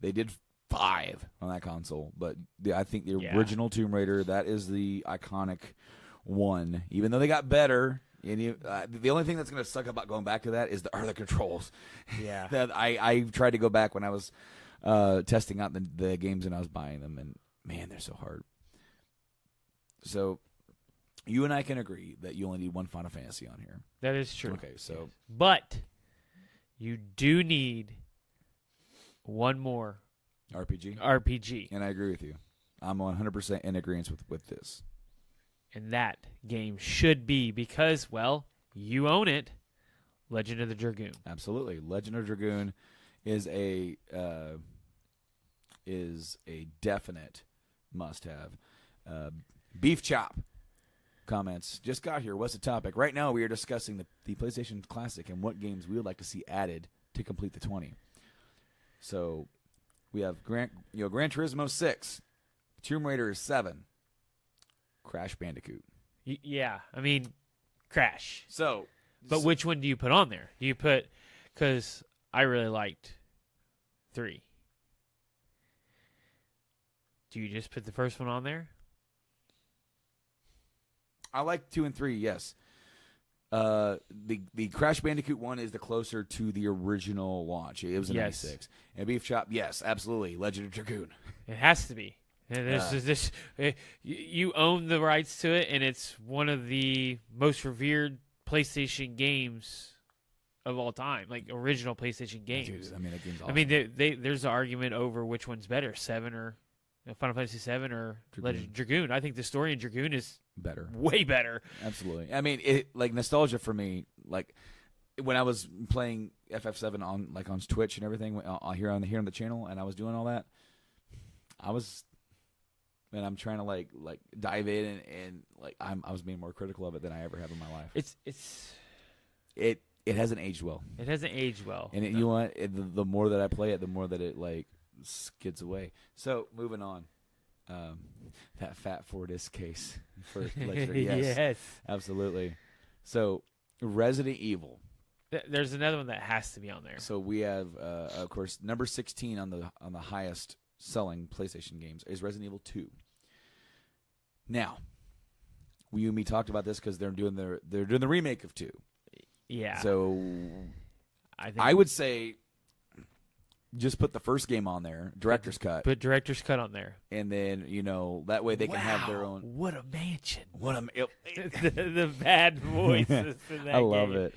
Speaker 1: They did 5 on that console, but I think the original Tomb Raider, that is the iconic one. Even though they got better, and the only thing that's going to suck about going back to that is the controls.
Speaker 2: Yeah.
Speaker 1: That I tried to go back when I was testing out the games and I was buying them, and man, they're so hard. So you and I can agree that you only need one Final Fantasy on here.
Speaker 2: That is true.
Speaker 1: Okay, so
Speaker 2: but you do need one more RPG.
Speaker 1: And I agree with you. I'm 100% in agreement with this.
Speaker 2: And that game should be, because, well, you own it, Legend of the Dragoon.
Speaker 1: Absolutely. Legend of Dragoon is a definite must-have. Beef Chop comments. Just got here. What's the topic? Right now we are discussing the PlayStation Classic and what games we would like to see added to complete the 20. So we have Gran Turismo 6. Tomb Raider is 7. Crash Bandicoot.
Speaker 2: Yeah, Crash.
Speaker 1: So,
Speaker 2: but which one do you put on there? Do you put, because I really liked 3. Do you just put the first one on there?
Speaker 1: I like 2 and 3, yes. The Crash Bandicoot one is the closer to the original launch. It was in 96. And Beef Chop, yes, absolutely. Legend of Dragoon.
Speaker 2: It has to be. And you own the rights to it, and it's one of the most revered PlayStation games of all time, like original PlayStation games.
Speaker 1: Dude, that game's awesome.
Speaker 2: There's an argument over which one's better, 7 or Final Fantasy 7 or Legend of Dragoon. I think the story in Dragoon is
Speaker 1: better,
Speaker 2: way better.
Speaker 1: Absolutely. Nostalgia for me, like when I was playing FF7 on Twitch and everything, here on the channel, and I was doing all that, I'm trying to like dive in and I was being more critical of it than I ever have in my life. It hasn't aged well.
Speaker 2: It hasn't aged well.
Speaker 1: And you know what? The more that I play it, the more that it skids away. So moving on, that fat 4-disc case for Legendary. Yes, absolutely. So Resident Evil.
Speaker 2: There's another one that has to be on there.
Speaker 1: So we have, of course, number 16 on the highest selling PlayStation games is Resident Evil 2. Now, we and me talked about this because they're doing the remake of 2.
Speaker 2: Yeah.
Speaker 1: So I would say just put the first game on there, director's cut.
Speaker 2: Put director's cut on there,
Speaker 1: and then that way they can have their own.
Speaker 2: What a mansion!
Speaker 1: The
Speaker 2: bad voices. In that
Speaker 1: I love
Speaker 2: game.
Speaker 1: it.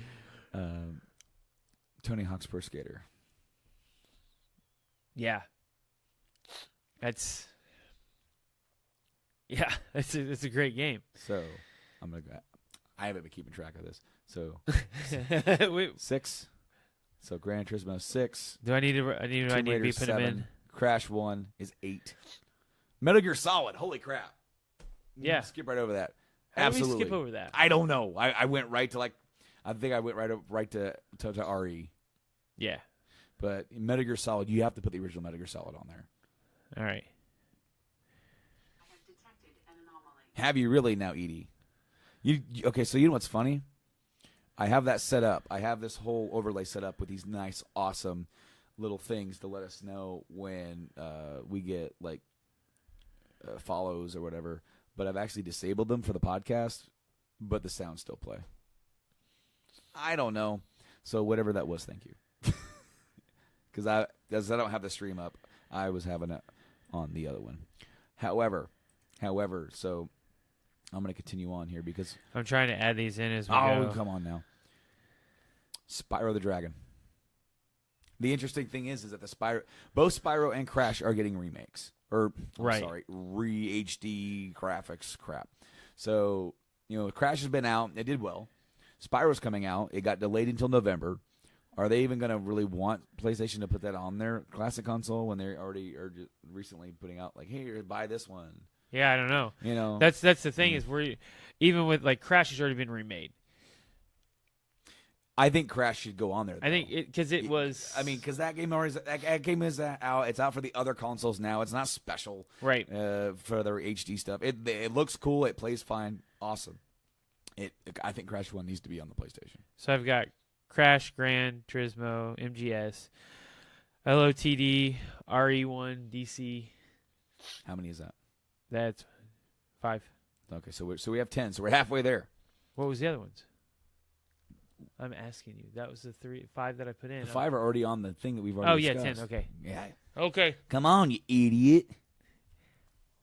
Speaker 1: Tony Hawk's Pro Skater.
Speaker 2: Yeah. It's a great game.
Speaker 1: So I haven't been keeping track of this. So 6. So Gran Turismo 6.
Speaker 2: Do I need to be putting them in?
Speaker 1: Crash 1 is 8. Metal Gear Solid. Holy crap!
Speaker 2: Yeah.
Speaker 1: Skip right over that.
Speaker 2: How
Speaker 1: Absolutely.
Speaker 2: did we skip over that?
Speaker 1: I don't know. I went right to I think I went right to RE.
Speaker 2: Yeah.
Speaker 1: But Metal Gear Solid, you have to put the original Metal Gear Solid on there.
Speaker 2: All right.
Speaker 1: Have you really now, Edie? Okay, so you know what's funny? I have that set up. I have this whole overlay set up with these nice, awesome little things to let us know when we get like follows or whatever. But I've actually disabled them for the podcast, but the sounds still play. I don't know. So whatever that was, thank you. Because I don't have the stream up. I was having it on the other one. However, so I'm going to continue on here because
Speaker 2: I'm trying to add these in as we
Speaker 1: go.
Speaker 2: go.
Speaker 1: Come on now. Spyro the Dragon. The interesting thing is that both Spyro and Crash are getting remakes. Re-HD graphics crap. So, Crash has been out. It did well. Spyro's coming out. It got delayed until November. Are they even going to really want PlayStation to put that on their classic console when they already are just recently putting out like, hey, buy this one?
Speaker 2: Yeah, I don't know. That's the thing is even with like Crash has already been remade.
Speaker 1: I think Crash should go on there. Though.
Speaker 2: I think because it was.
Speaker 1: I mean, because that game is out. It's out for the other consoles now. It's not special,
Speaker 2: right?
Speaker 1: For their HD stuff. It looks cool. It plays fine. Awesome. I think Crash 1 needs to be on the PlayStation.
Speaker 2: So I've got Crash, Gran Turismo, MGS, LOTD, RE1, DC.
Speaker 1: How many is that?
Speaker 2: That's 5.
Speaker 1: Okay, so we have 10. So we're halfway there.
Speaker 2: What was the other ones? I'm asking you. That was the 5 that I put in.
Speaker 1: The 5 are already on the thing that we've already discussed.
Speaker 2: 10. Okay.
Speaker 1: Yeah.
Speaker 2: Okay.
Speaker 1: Come on, you idiot.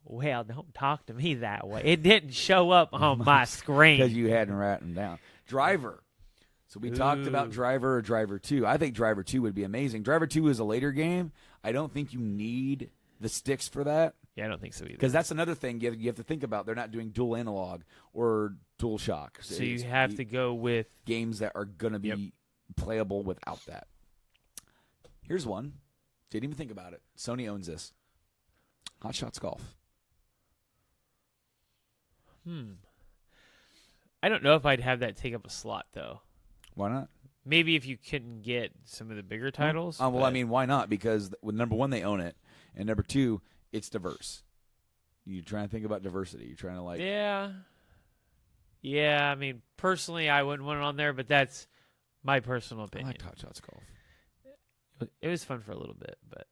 Speaker 2: Well, don't talk to me that way. It didn't show up on my screen.
Speaker 1: Because you hadn't written down. Driver. So we talked about Driver or Driver 2. I think Driver 2 would be amazing. Driver 2 is a later game. I don't think you need the sticks for that.
Speaker 2: Yeah, I don't think so either.
Speaker 1: Because that's another thing you have to think about. They're not doing dual analog or dual shock.
Speaker 2: So you have to go with
Speaker 1: games that are going to be playable without that. Here's one. Didn't even think about it. Sony owns this. Hot Shots Golf.
Speaker 2: I don't know if I'd have that take up a slot, though.
Speaker 1: Why not?
Speaker 2: Maybe if you couldn't get some of the bigger titles.
Speaker 1: Well, I mean, why not? Because number one, they own it. And number two, it's diverse. You're trying to think about diversity. You're trying to like...
Speaker 2: Yeah. Yeah, I mean, personally, I wouldn't want it on there, but that's my personal opinion.
Speaker 1: I like Hot Shots Golf.
Speaker 2: It was fun for a little bit, but...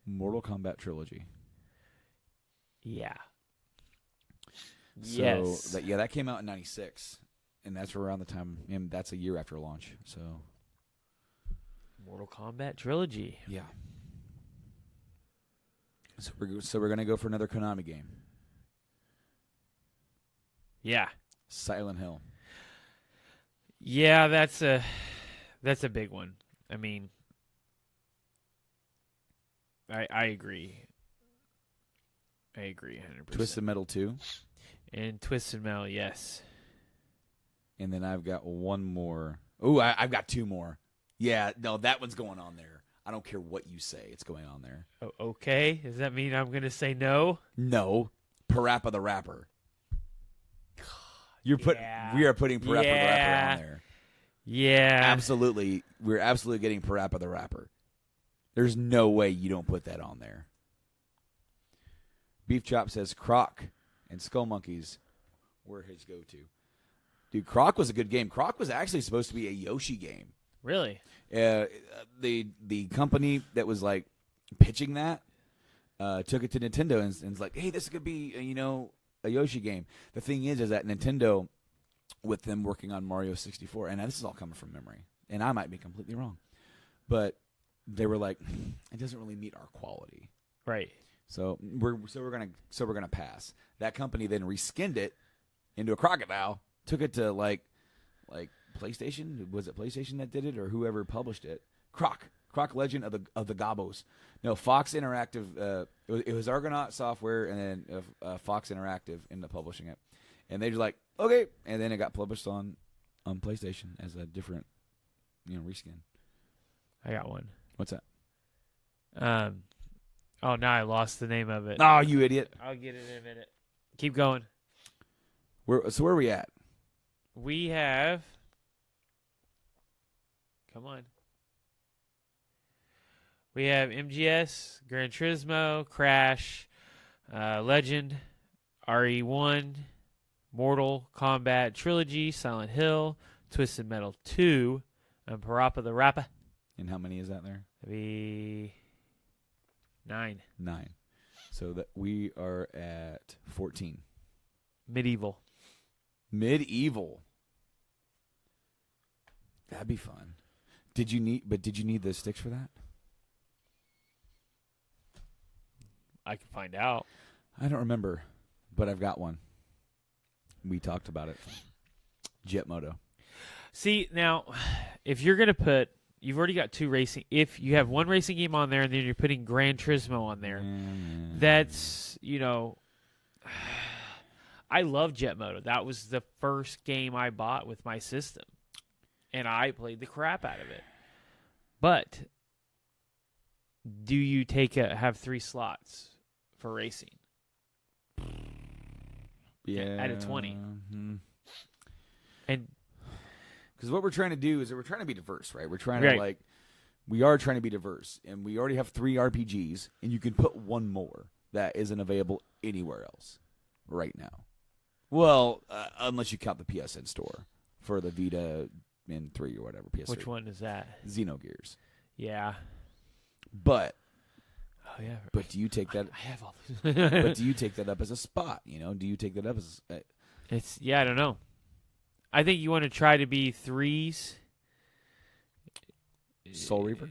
Speaker 1: Mortal Kombat Trilogy.
Speaker 2: Yeah.
Speaker 1: So,
Speaker 2: yes.
Speaker 1: That came out in 96. And that's around the time... And that's a year after launch, so...
Speaker 2: Mortal Kombat Trilogy.
Speaker 1: Yeah. So we're going to go for another Konami game.
Speaker 2: Yeah.
Speaker 1: Silent Hill.
Speaker 2: Yeah, that's a big one. I mean, I agree. I agree 100%.
Speaker 1: Twisted Metal 2.
Speaker 2: And Twisted Metal, yes.
Speaker 1: And then I've got one more. Ooh, I've got 2 more. Yeah, no, that one's going on there. I don't care what you say. It's going on there.
Speaker 2: Oh, okay. Does that mean I'm going to say no?
Speaker 1: No. Parappa the Rapper. We are putting Parappa the Rapper on there.
Speaker 2: Yeah.
Speaker 1: Absolutely. We're absolutely getting Parappa the Rapper. There's no way you don't put that on there. Beef Chop says Croc and Skull Monkeys were his go-to. Dude, Croc was a good game. Croc was actually supposed to be a Yoshi game.
Speaker 2: Really?
Speaker 1: The company that was like pitching that took it to Nintendo and was like, hey, this could be a Yoshi game. The thing is that Nintendo, with them working on Mario 64, and this is all coming from memory, and I might be completely wrong, but they were like, it doesn't really meet our quality,
Speaker 2: right?
Speaker 1: So we're gonna pass. That company then reskinned it into a crocodile, took it to like PlayStation. Was it PlayStation that did it, or whoever published it? Croc Legend of the Gobos. No, Fox Interactive. It was Argonaut Software, and then Fox Interactive ended up publishing it. And they were like, okay, and then it got published on PlayStation as a different, reskin.
Speaker 2: I got one.
Speaker 1: What's that?
Speaker 2: Oh, now I lost the name of it.
Speaker 1: Oh, you idiot!
Speaker 2: I'll get it in a minute. Keep going.
Speaker 1: Where are we at?
Speaker 2: We have. Come on. We have MGS, Gran Turismo, Crash, Legend, RE1, Mortal Kombat Trilogy, Silent Hill, Twisted Metal 2, and Parappa the Rapper.
Speaker 1: And how many is that there?
Speaker 2: That'd be 9.
Speaker 1: 9. So that we are at 14.
Speaker 2: Medieval.
Speaker 1: That'd be fun. Did you need the sticks for that?
Speaker 2: I can find out.
Speaker 1: I don't remember, but I've got one. We talked about it. Jet Moto.
Speaker 2: See, now, if you're going to put, you've already got 2 racing. If you have 1 racing game on there and then you're putting Gran Turismo on there, that's, I love Jet Moto. That was the first game I bought with my system, and I played the crap out of it. But do you have 3 slots for racing?
Speaker 1: Yeah.
Speaker 2: Out of 20.
Speaker 1: Mm-hmm.
Speaker 2: And
Speaker 1: because what we're trying to do is that we're trying to be diverse, right? We're trying
Speaker 2: Right.
Speaker 1: to we are trying to be diverse, and we already have 3 RPGs, and you can put one more that isn't available anywhere else right now. Well, unless you count the PSN store for the Vita and 3 or whatever. PS3.
Speaker 2: which one is that?
Speaker 1: Xenogears.
Speaker 2: Yeah.
Speaker 1: But
Speaker 2: Oh, yeah.
Speaker 1: but do you take that?
Speaker 2: I have all those.
Speaker 1: But do you take that up as a spot? Do you take that up as
Speaker 2: I don't know. I think you want to try to be 3s.
Speaker 1: Soul Reaper?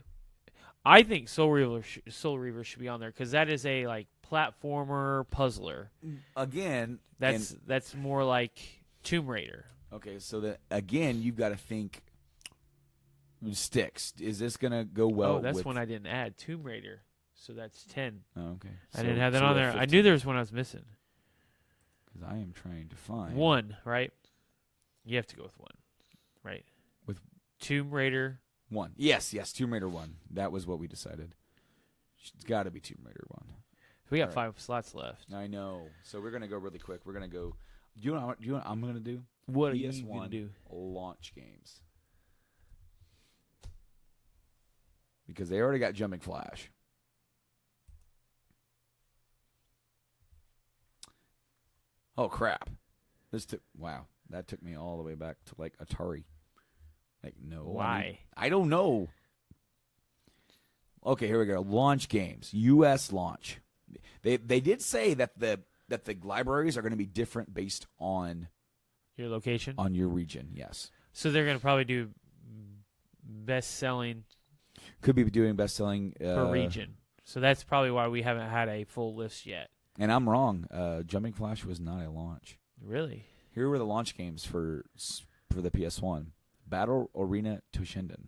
Speaker 2: I think Soul Reaver should be on there because that is a platformer puzzler.
Speaker 1: Again,
Speaker 2: That's more like Tomb Raider.
Speaker 1: okay, so that again, you've got to think sticks. Is this gonna go well?
Speaker 2: Oh, that's
Speaker 1: with,
Speaker 2: one I didn't add. Tomb Raider. So that's 10.
Speaker 1: Oh, okay.
Speaker 2: I didn't have that on there. I knew there was one I was missing.
Speaker 1: Because I am trying to find
Speaker 2: 1, right? You have to go with 1, right?
Speaker 1: With
Speaker 2: Tomb Raider.
Speaker 1: 1. Yes, Tomb Raider 1. That was what we decided. It's got to be Tomb Raider 1.
Speaker 2: We got
Speaker 1: All right.
Speaker 2: 5 slots left.
Speaker 1: I know. So we're gonna go really quick. We're gonna go. Do you know what I'm gonna do?
Speaker 2: What are
Speaker 1: PS1
Speaker 2: you going to do?
Speaker 1: launch games. Because they already got Jumping Flash. Oh crap! That took me all the way back to Atari. No.
Speaker 2: Why?
Speaker 1: I don't know. Okay, here we go. Launch games. U.S. launch. They did say that the libraries are going to be different based on
Speaker 2: Your location?
Speaker 1: on your region. Yes.
Speaker 2: So they're going to probably do best-selling
Speaker 1: Could be doing best selling
Speaker 2: per region. So that's probably why we haven't had a full list yet.
Speaker 1: And I'm wrong. Jumping Flash was not a launch.
Speaker 2: Really?
Speaker 1: Here were the launch games for the PS1. Battle Arena Toshinden.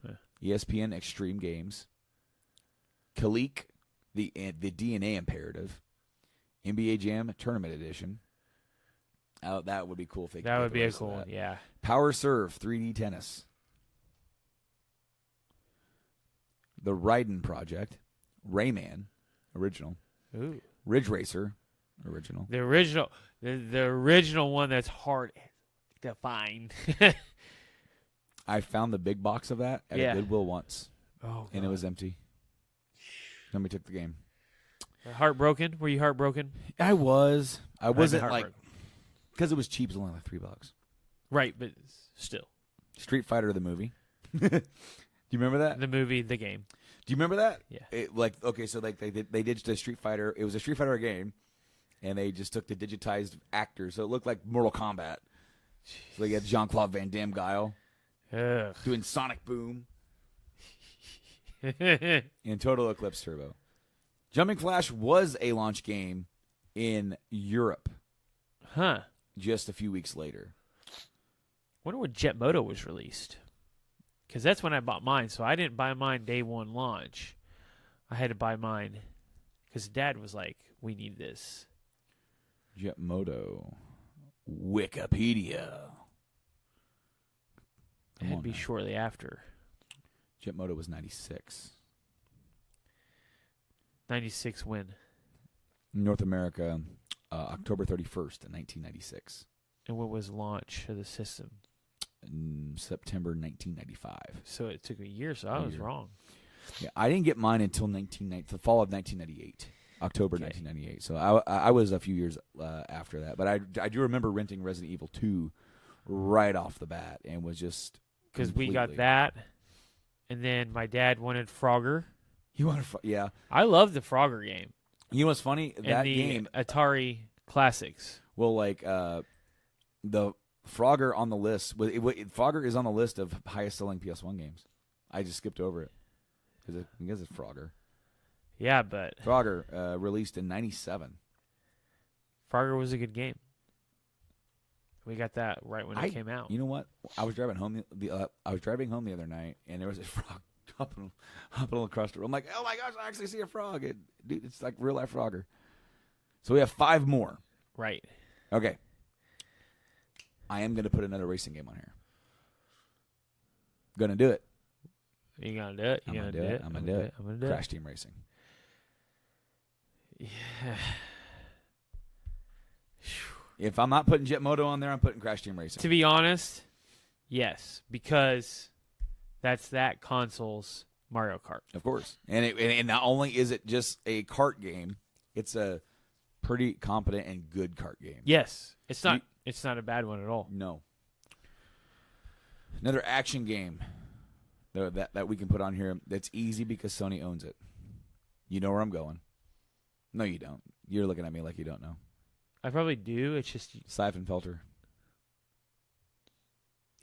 Speaker 2: Huh.
Speaker 1: ESPN Extreme Games. Kalik, the DNA Imperative. NBA Jam Tournament Edition. Oh, that would be cool if they could
Speaker 2: That
Speaker 1: get
Speaker 2: would
Speaker 1: the
Speaker 2: be a
Speaker 1: rest of
Speaker 2: cool one,
Speaker 1: that.
Speaker 2: yeah.
Speaker 1: Power Serve 3D Tennis. The Raiden Project. Rayman Original.
Speaker 2: Ooh.
Speaker 1: Ridge Racer Original.
Speaker 2: The original one that's hard to find.
Speaker 1: I found the big box of that at a Goodwill once,
Speaker 2: Oh,
Speaker 1: and it was empty. Somebody took the game.
Speaker 2: Heartbroken? Were you heartbroken?
Speaker 1: I was. I wasn't
Speaker 2: heartbroken.
Speaker 1: because it was cheap. It was only $3.
Speaker 2: Right, but still.
Speaker 1: Street Fighter the movie. Do you remember that?
Speaker 2: The movie, the game.
Speaker 1: Do you remember that?
Speaker 2: Yeah.
Speaker 1: They did the Street Fighter. It was a Street Fighter game, and they just took the digitized actors, so it looked like Mortal Kombat. So they had Jean-Claude Van Damme Guile
Speaker 2: Ugh.
Speaker 1: doing Sonic Boom and Total Eclipse Turbo. Jumping Flash was a launch game in Europe
Speaker 2: Huh.
Speaker 1: just a few weeks later.
Speaker 2: Wonder when Jet Moto was released. Because that's when I bought mine. So I didn't buy mine day one launch. I had to buy mine because Dad was like, we need this.
Speaker 1: Jet Moto. Wikipedia.
Speaker 2: It had to be shortly after.
Speaker 1: Jet Moto was 96.
Speaker 2: 96 when?
Speaker 1: North America, October 31st, 1996.
Speaker 2: And what was launch of the system?
Speaker 1: In September 1995.
Speaker 2: So it took a year, so I was wrong.
Speaker 1: Yeah, I didn't get mine until the fall of 1998, October
Speaker 2: Okay.
Speaker 1: 1998. So I was a few years after that. But I do remember renting Resident Evil 2 right off the bat and was just
Speaker 2: Because we got
Speaker 1: completely-
Speaker 2: that, and then my dad wanted Frogger.
Speaker 1: You want to? Yeah.
Speaker 2: I love the Frogger game.
Speaker 1: You know what's funny?
Speaker 2: And
Speaker 1: That
Speaker 2: the
Speaker 1: game.
Speaker 2: Atari Classics.
Speaker 1: Well, like the Frogger on the list. Frogger is on the list of highest selling PS1 games. I just skipped over it because it's Frogger.
Speaker 2: Yeah, but
Speaker 1: Frogger released in '97.
Speaker 2: Frogger was a good game. We got that right when it came out.
Speaker 1: You know what? I was driving home the other night, and there was a frog hopping across the road. I'm like, oh my gosh, I actually see a frog. Dude, it's like real life Frogger. So we have 5 more.
Speaker 2: Right.
Speaker 1: Okay. I am going to put another racing game on here. Going to do it.
Speaker 2: You gonna do it?
Speaker 1: I'm going to do it. I'm going to do it.
Speaker 2: I'm gonna do it.
Speaker 1: Crash Team Racing.
Speaker 2: Yeah.
Speaker 1: If I'm not putting Jet Moto on there, I'm putting Crash Team Racing.
Speaker 2: To be honest, yes, because that's that console's Mario Kart.
Speaker 1: Of course. And not only is it just a kart game, it's a pretty competent and good kart game.
Speaker 2: Yes, it's not. It's not a bad one at all.
Speaker 1: No. Another action game that we can put on here that's easy because Sony owns it. You know where I'm going. No, you don't. You're looking at me like you don't know.
Speaker 2: I probably do. It's just
Speaker 1: Siphon Filter.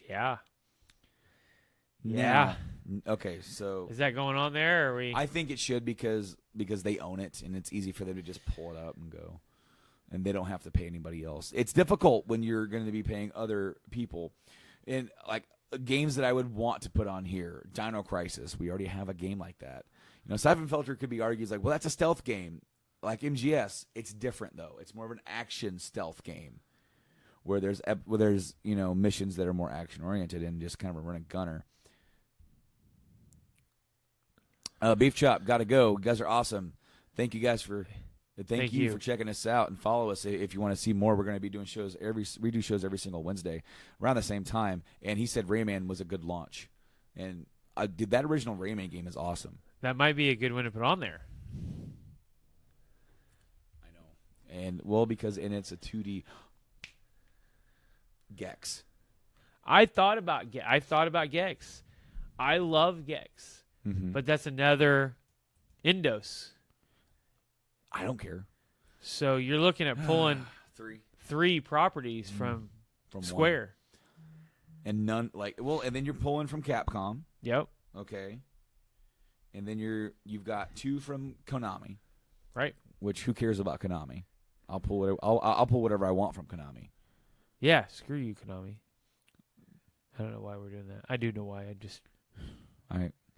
Speaker 2: yeah.
Speaker 1: Now- okay, so
Speaker 2: Is that going on there? Or are we?
Speaker 1: I think it should because they own it and it's easy for them to just pull it up and go. And they don't have to pay anybody else. It's difficult when you're going to be paying other people. And like games that I would want to put on here, Dino Crisis, we already have a game like that. You know, Siphon Filter could be argued like, well, that's a stealth game. Like MGS, it's different though. It's more of an action stealth game where there's missions that are more action oriented and just kind of a run and gunner. Beef Chop, gotta go. You guys are awesome. Thank you guys for checking us out and follow us if you want to see more. We're going to be doing shows we do shows every single Wednesday around the same time. And he said Rayman was a good launch, and that original Rayman game is awesome.
Speaker 2: That might be a good one to put on there.
Speaker 1: I know, and well because it's a 2D Gex.
Speaker 2: I thought about Gex. I love Gex, but that's another Indos.
Speaker 1: I don't care.
Speaker 2: So you're looking at pulling 3 properties from Square.
Speaker 1: One. And none and then you're pulling from Capcom.
Speaker 2: Yep.
Speaker 1: Okay. And then you've got 2 from Konami.
Speaker 2: Right.
Speaker 1: Which who cares about Konami? I'll pull whatever I want from Konami.
Speaker 2: Yeah, screw you, Konami. I don't know why we're doing that. I do know why.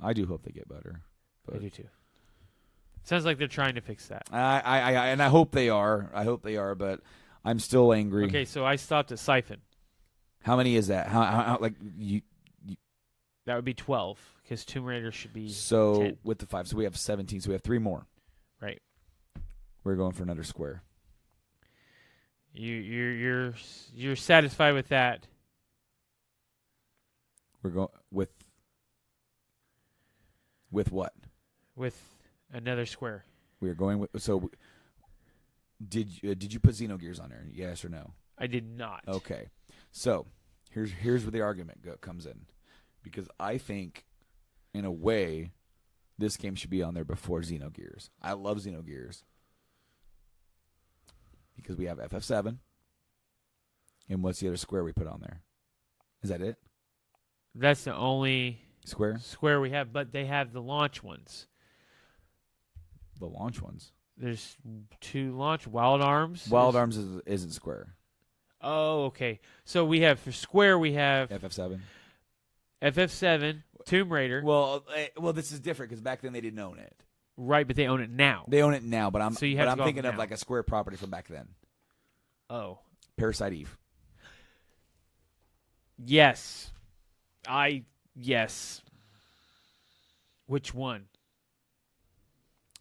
Speaker 1: I do hope they get better. But
Speaker 2: I do too. Sounds like they're trying to fix that.
Speaker 1: I hope they are. But I'm still angry.
Speaker 2: Okay, so I stopped at Siphon.
Speaker 1: How many is that? How like you?
Speaker 2: That would be 12 because Tomb Raider should be
Speaker 1: So
Speaker 2: 10.
Speaker 1: with the 5, so we have 17. So we have 3 more.
Speaker 2: Right.
Speaker 1: We're going for another square.
Speaker 2: You're satisfied with that?
Speaker 1: We're going with what?
Speaker 2: With another square.
Speaker 1: We are going with. So did you put Xenogears on there? Yes or no?
Speaker 2: I did not.
Speaker 1: Okay. So here's where the argument comes in, because I think, in a way, this game should be on there before Xenogears. I love Xenogears because we have FF7. And what's the other square we put on there? Is that it?
Speaker 2: That's the only
Speaker 1: square
Speaker 2: we have, but they have the launch ones.
Speaker 1: The launch ones.
Speaker 2: There's 2 launch. Wild Arms.
Speaker 1: Wild Arms isn't Square.
Speaker 2: Oh, okay. So we have for Square we have
Speaker 1: FF7.
Speaker 2: FF7, Tomb Raider.
Speaker 1: Well, this is different because back then they didn't own it.
Speaker 2: Right, but they own it now.
Speaker 1: They own it now, but I'm thinking of
Speaker 2: now.
Speaker 1: like a Square property from back then.
Speaker 2: Oh.
Speaker 1: Parasite Eve.
Speaker 2: Yes. Yes. Which one?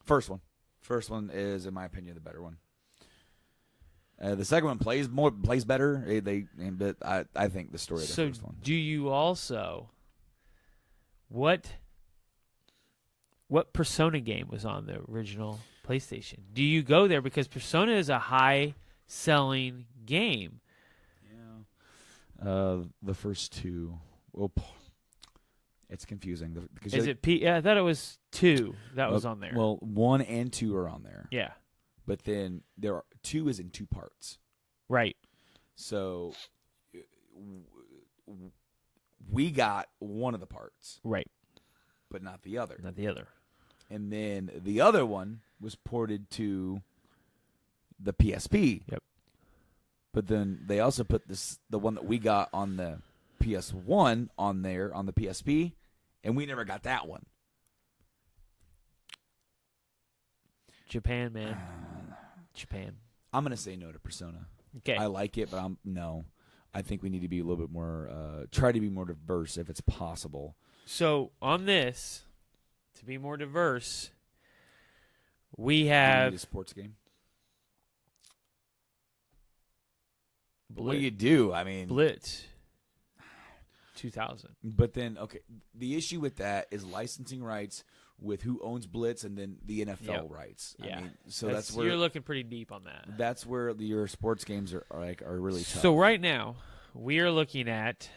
Speaker 1: First one. First one is, in my opinion, the better one. The second one plays better. But I think the story of the first one.
Speaker 2: Do you also what what Persona game was on the original PlayStation? Do you go there because Persona is a high-selling game?
Speaker 1: Yeah. The first two. Well, it's confusing.
Speaker 2: Is it P? Yeah, I thought it was 2 that was on there.
Speaker 1: Well, 1 and 2 are on there.
Speaker 2: Yeah.
Speaker 1: But then 2 is in 2 parts.
Speaker 2: Right.
Speaker 1: So we got one of the parts.
Speaker 2: Right.
Speaker 1: But not the other.
Speaker 2: Not the other.
Speaker 1: And then the other one was ported to the PSP.
Speaker 2: Yep.
Speaker 1: But then they also put the one that we got on the PS1 on there on the PSP, and we never got that one.
Speaker 2: Japan, man. Japan.
Speaker 1: I'm gonna say no to Persona.
Speaker 2: Okay.
Speaker 1: I like it, but no. I think we need to be a little bit more. Try to be more diverse if it's possible.
Speaker 2: So on this, to be more diverse, we
Speaker 1: Do you
Speaker 2: have
Speaker 1: need a sports game.
Speaker 2: Blitz.
Speaker 1: What do you do? I mean,
Speaker 2: Blitz 2000.
Speaker 1: But then, okay, the issue with that is licensing rights with who owns Blitz and then the NFL rights.
Speaker 2: Yeah.
Speaker 1: I mean, so that's where
Speaker 2: you're looking pretty deep on that.
Speaker 1: That's where your sports games are really tough.
Speaker 2: So right now, we are looking at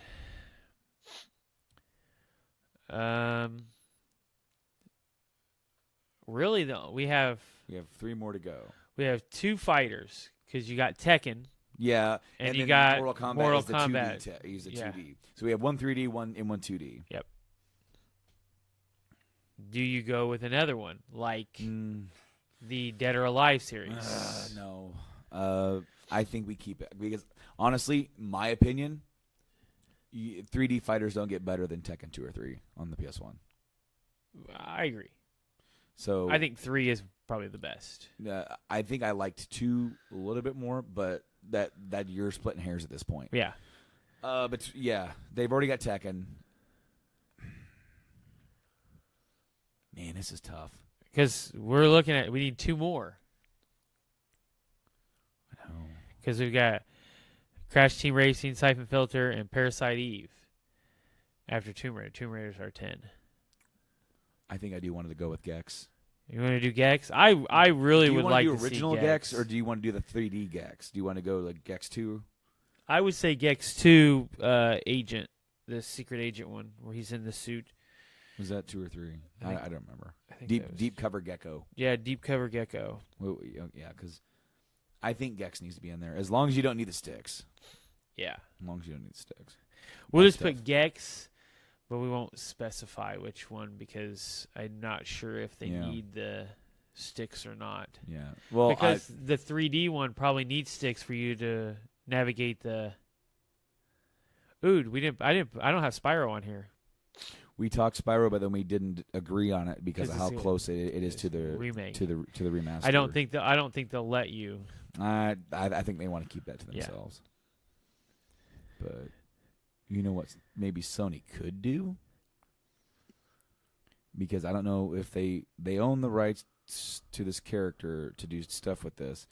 Speaker 2: really though, we have
Speaker 1: 3 more to go.
Speaker 2: We have 2 fighters because you got Tekken.
Speaker 1: Yeah,
Speaker 2: and you
Speaker 1: then
Speaker 2: got
Speaker 1: Mortal Kombat.
Speaker 2: Mortal
Speaker 1: is the
Speaker 2: Kombat.
Speaker 1: 2D he's a
Speaker 2: Yeah.
Speaker 1: 2D. So we have 1 3D, one 2D.
Speaker 2: Yep. Do you go with another one like the Dead or Alive series?
Speaker 1: No. I think we keep it because honestly, my opinion, 3D fighters don't get better than Tekken 2 or 3 on the PS1.
Speaker 2: I agree.
Speaker 1: So
Speaker 2: I think 3 is probably the best.
Speaker 1: I think I liked 2 a little bit more, but that you're splitting hairs at this point.
Speaker 2: Yeah.
Speaker 1: But yeah, they've already got Tekken. Man, this is tough.
Speaker 2: Because we're looking at, we need 2 more.
Speaker 1: I know.
Speaker 2: Because we've got Crash Team Racing, Siphon Filter, and Parasite Eve. After Tomb Raider. Tomb Raiders are 10.
Speaker 1: I think I do want to go with Gex.
Speaker 2: You want to do Gex? I really would like to see Gex.
Speaker 1: Do you want to do original Gex, or do you want to do the 3D Gex? Do you want to go like Gex 2?
Speaker 2: I would say Gex 2 Agent, the secret agent one, where he's in the suit.
Speaker 1: Was that 2 or 3? I don't remember.
Speaker 2: I think
Speaker 1: Deep cover Gecko.
Speaker 2: Yeah, Deep Cover Gecko.
Speaker 1: Well, yeah, because I think Gex needs to be in there as long as you don't need the sticks.
Speaker 2: Yeah.
Speaker 1: As long as you don't need the sticks.
Speaker 2: We'll just put Gex, but we won't specify which one because I'm not sure if they need the sticks or not.
Speaker 1: Yeah. Well,
Speaker 2: because the 3D one probably needs sticks for you to navigate the. Ooh, I don't have Spyro on here.
Speaker 1: We talked Spyro, but then we didn't agree on it because of how close it is to the
Speaker 2: remake,
Speaker 1: to the remaster.
Speaker 2: I don't think they'll let you.
Speaker 1: I think they want to keep that to themselves. Yeah. But you know what? Maybe Sony could do, because I don't know if they own the rights to this character to do stuff with this,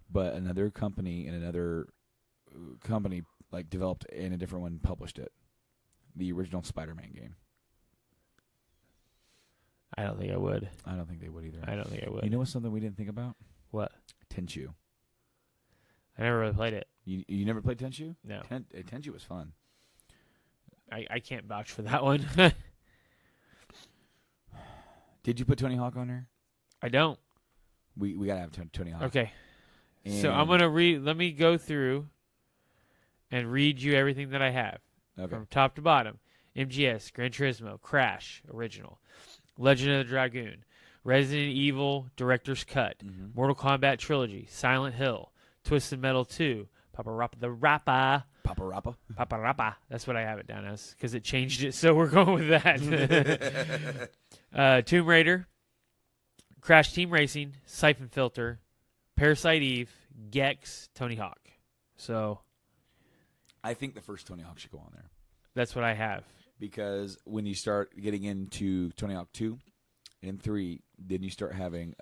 Speaker 1: but another company and another company like developed and a different one published it, the original Spider-Man game.
Speaker 2: I don't think I would.
Speaker 1: I don't think they would either.
Speaker 2: I don't think I would.
Speaker 1: You know what's something we didn't think about?
Speaker 2: What?
Speaker 1: Tenchu.
Speaker 2: I never really played it.
Speaker 1: You never played Tenchu?
Speaker 2: No.
Speaker 1: Tenchu was fun.
Speaker 2: I can't vouch for that one.
Speaker 1: Did you put Tony Hawk on there?
Speaker 2: I don't.
Speaker 1: We gotta have Tony Hawk.
Speaker 2: Okay. So I'm gonna read. Let me go through and read you everything that I have from top to bottom. MGS, Gran Turismo, Crash, Original, Legend of the Dragoon, Resident Evil, Director's Cut, Mortal Kombat Trilogy, Silent Hill, Twisted Metal 2, Papa Rappa the Rappa.
Speaker 1: Papa Rappa?
Speaker 2: Papa Rappa. That's what I have it down as because it changed it, so we're going with that. Tomb Raider, Crash Team Racing, Siphon Filter, Parasite Eve, Gex, Tony Hawk. So
Speaker 1: I think the first Tony Hawk should go on there.
Speaker 2: That's what I have.
Speaker 1: Because when you start getting into Tony Hawk 2 and 3, then you start having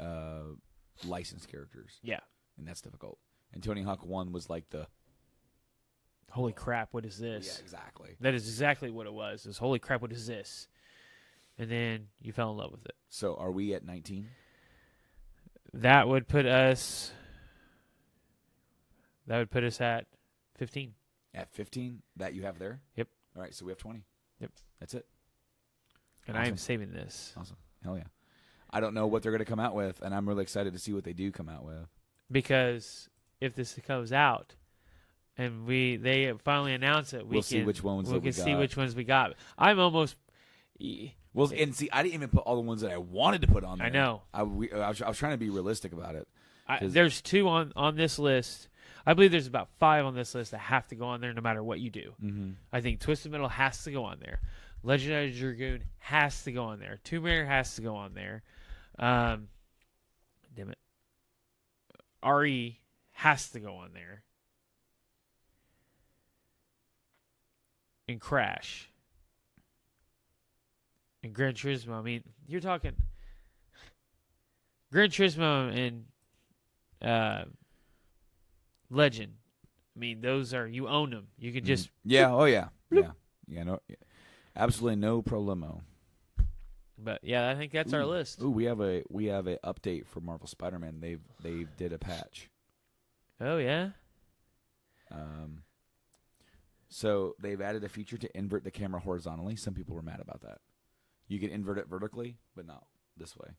Speaker 1: licensed characters.
Speaker 2: Yeah.
Speaker 1: And that's difficult. And Tony Hawk 1 was like the...
Speaker 2: Holy crap, what is this?
Speaker 1: Yeah, exactly.
Speaker 2: That is exactly what it was. Holy crap, what is this? and then you fell in love with it.
Speaker 1: So are we at 19?
Speaker 2: That would put us at 15.
Speaker 1: At 15 that you have there?
Speaker 2: Yep.
Speaker 1: All right, so we have 20.
Speaker 2: Yep.
Speaker 1: That's it.
Speaker 2: And
Speaker 1: Awesome.
Speaker 2: I am saving this.
Speaker 1: Awesome. Hell yeah. I don't know what they're going to come out with, and I'm really excited to see what they do come out with.
Speaker 2: Because if this comes out and they finally announce it,
Speaker 1: we'll see which ones
Speaker 2: we
Speaker 1: we
Speaker 2: can see
Speaker 1: got.
Speaker 2: which ones we got. I'm almost.
Speaker 1: Well, and see, I didn't even put all the ones that I wanted to put on there.
Speaker 2: I know.
Speaker 1: I was trying to be realistic about it.
Speaker 2: There's 2 on this list. I believe there's about 5 on this list that have to go on there no matter what you do.
Speaker 1: Mm-hmm.
Speaker 2: I think Twisted Metal has to go on there. Legendary Dragoon has to go on there. Tomb Raider has to go on there. Damn it. RE has to go on there. And Crash. And Gran Turismo. I mean, you're talking Gran Turismo and Legend. I mean, those are, you own them. You can just
Speaker 1: yeah. Oh yeah. Bloop. Yeah. No. Absolutely no problemo.
Speaker 2: But yeah, I think that's our list.
Speaker 1: Ooh, we have a update for Marvel Spider-Man. They did a patch.
Speaker 2: Oh yeah.
Speaker 1: So they've added a feature to invert the camera horizontally. Some people were mad about that. You can invert it vertically, but not this way.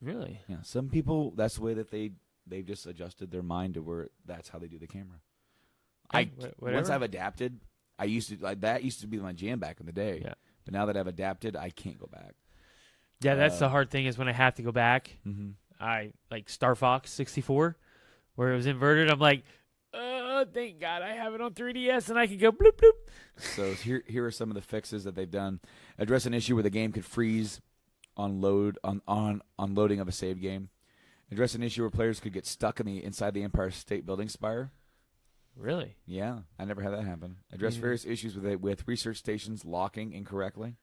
Speaker 2: Really?
Speaker 1: Yeah. Some people, that's the way that they've just adjusted their mind to where that's how they do the camera. Once I've adapted, that used to be my jam back in the day.
Speaker 2: Yeah.
Speaker 1: But now that I've adapted, I can't go back.
Speaker 2: Yeah, that's the hard thing is when I have to go back.
Speaker 1: Mm-hmm.
Speaker 2: I like Star Fox 64, where it was inverted. I'm like, oh, thank God I have it on 3DS and I can go bloop bloop.
Speaker 1: So here are some of the fixes that they've done. Address an issue where the game could freeze on loading of a save game. Address an issue where players could get stuck inside the Empire State Building spire.
Speaker 2: Really?
Speaker 1: Yeah, I never had that happen. Address various issues with research stations locking incorrectly.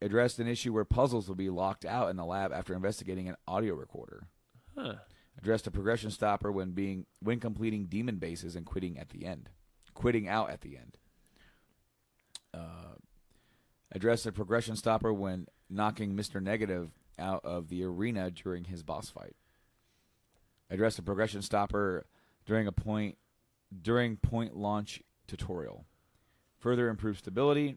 Speaker 1: Addressed an issue where puzzles will be locked out in the lab after investigating an audio recorder.
Speaker 2: Huh.
Speaker 1: Addressed a progression stopper when completing demon bases and quitting out at the end. Addressed a progression stopper when knocking Mr. Negative out of the arena during his boss fight. Addressed a progression stopper during point launch tutorial. Further improved stability.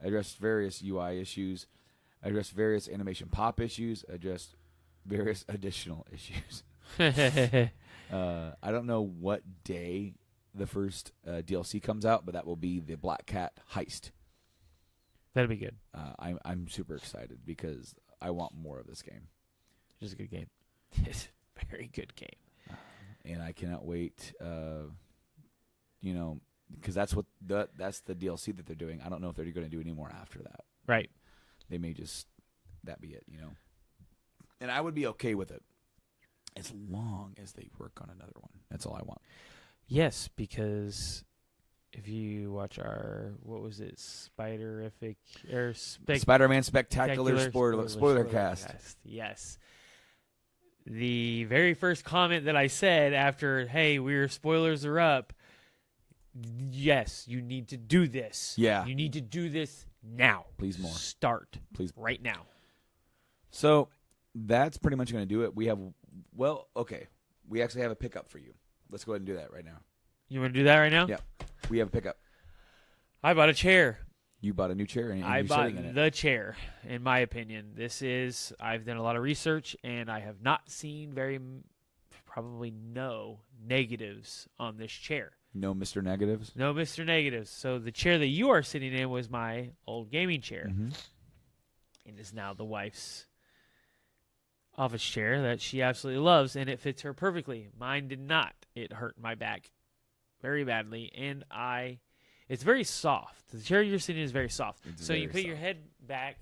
Speaker 1: Addressed various UI issues. Addressed various animation pop issues. Addressed various additional issues. I don't know what day the first DLC comes out, but that will be the Black Cat heist.
Speaker 2: That'd be good.
Speaker 1: I'm super excited because I want more of this game.
Speaker 2: It's a good game. It's a very good game.
Speaker 1: And I cannot wait, because that's the DLC that they're doing. I don't know if they're going to do any more after that.
Speaker 2: Right.
Speaker 1: They may just, that be it, And I would be okay with it as long as they work on another one. That's all I want.
Speaker 2: Yes, because if you watch our, what was it,
Speaker 1: Spider-Man Spectacular Spoiler Cast.
Speaker 2: Yes. The very first comment that I said after, hey, spoilers are up, yes, you need to do this.
Speaker 1: Yeah.
Speaker 2: You need to do this now.
Speaker 1: Please more.
Speaker 2: Start.
Speaker 1: Please.
Speaker 2: Right now.
Speaker 1: So that's pretty much going to do it. We actually have a pickup for you. Let's go ahead and do that right now.
Speaker 2: You want to do that right now?
Speaker 1: Yeah. We have a pickup.
Speaker 2: I bought a chair.
Speaker 1: You bought a new chair, and
Speaker 2: I
Speaker 1: you're
Speaker 2: bought
Speaker 1: sitting in it.
Speaker 2: the chair, in my opinion. I've done a lot of research, and I have not seen probably no negatives on this chair.
Speaker 1: No Mr. Negatives?
Speaker 2: No Mr. Negatives. So the chair that you are sitting in was my old gaming chair.
Speaker 1: Mm-hmm.
Speaker 2: And is now the wife's office chair that she absolutely loves, and it fits her perfectly. Mine did not. It hurt my back very badly, and it's very soft. The chair you're sitting in is very soft. So you put your head back.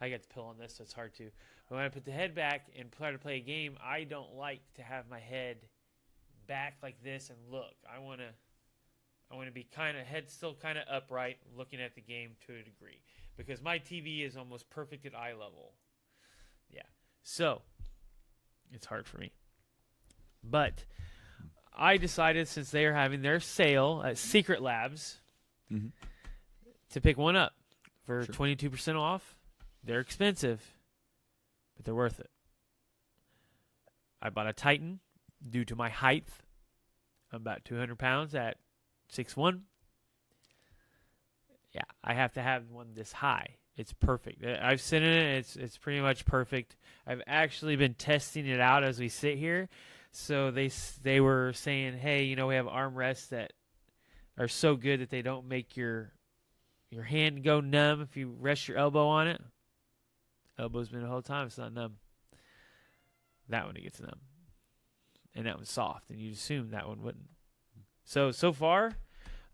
Speaker 2: I got the pill on this, so it's hard to. But when I put the head back and try to play a game, I don't like to have my head back like this and look. I want to be head still kind of upright, looking at the game to a degree, because my TV is almost perfect at eye level. Yeah. So it's hard for me. But I decided, since they are having their sale at Secret Labs,
Speaker 1: mm-hmm.
Speaker 2: to pick one up. for 22% off. They're expensive, but they're worth it. I bought a Titan due to my height. I'm about 200 pounds at 6'1". Yeah, I have to have one this high. It's perfect. I've seen it. It's pretty much perfect. I've actually been testing it out as we sit here. So they were saying, hey, we have armrests that are so good that they don't make your hand go numb if you rest your elbow on it. Elbow's been the whole time. It's not numb. That one it gets numb. And that one's soft. And you'd assume that one wouldn't. So far,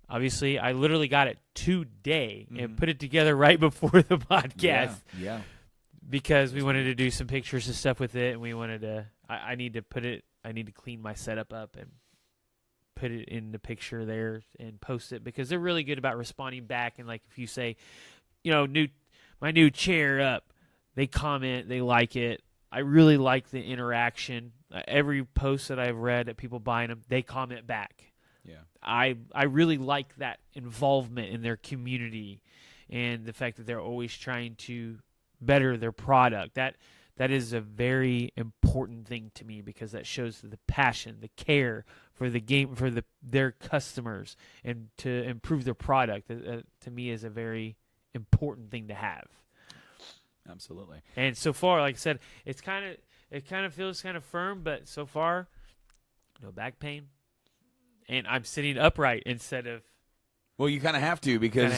Speaker 2: obviously, I literally got it today and put it together right before the podcast.
Speaker 1: Yeah.
Speaker 2: Because we wanted to do some pictures and stuff with it. And we wanted to, I need to clean my setup up and put it in the picture there and post it, because they're really good about responding back. And like if you say, my new chair up, they comment, they like it. I really like the interaction. Every post that I've read that people buying them, they comment back.
Speaker 1: Yeah.
Speaker 2: I really like that involvement in their community and the fact that they're always trying to better their product. That is a very important thing to me, because that shows the passion, the care for the game, for their customers, and to improve their product. To me, is a very important thing to have.
Speaker 1: Absolutely.
Speaker 2: And so far, like I said, it kind of feels kind of firm, but so far, no back pain, and I'm sitting upright instead of.
Speaker 1: Well, you kind of have to, because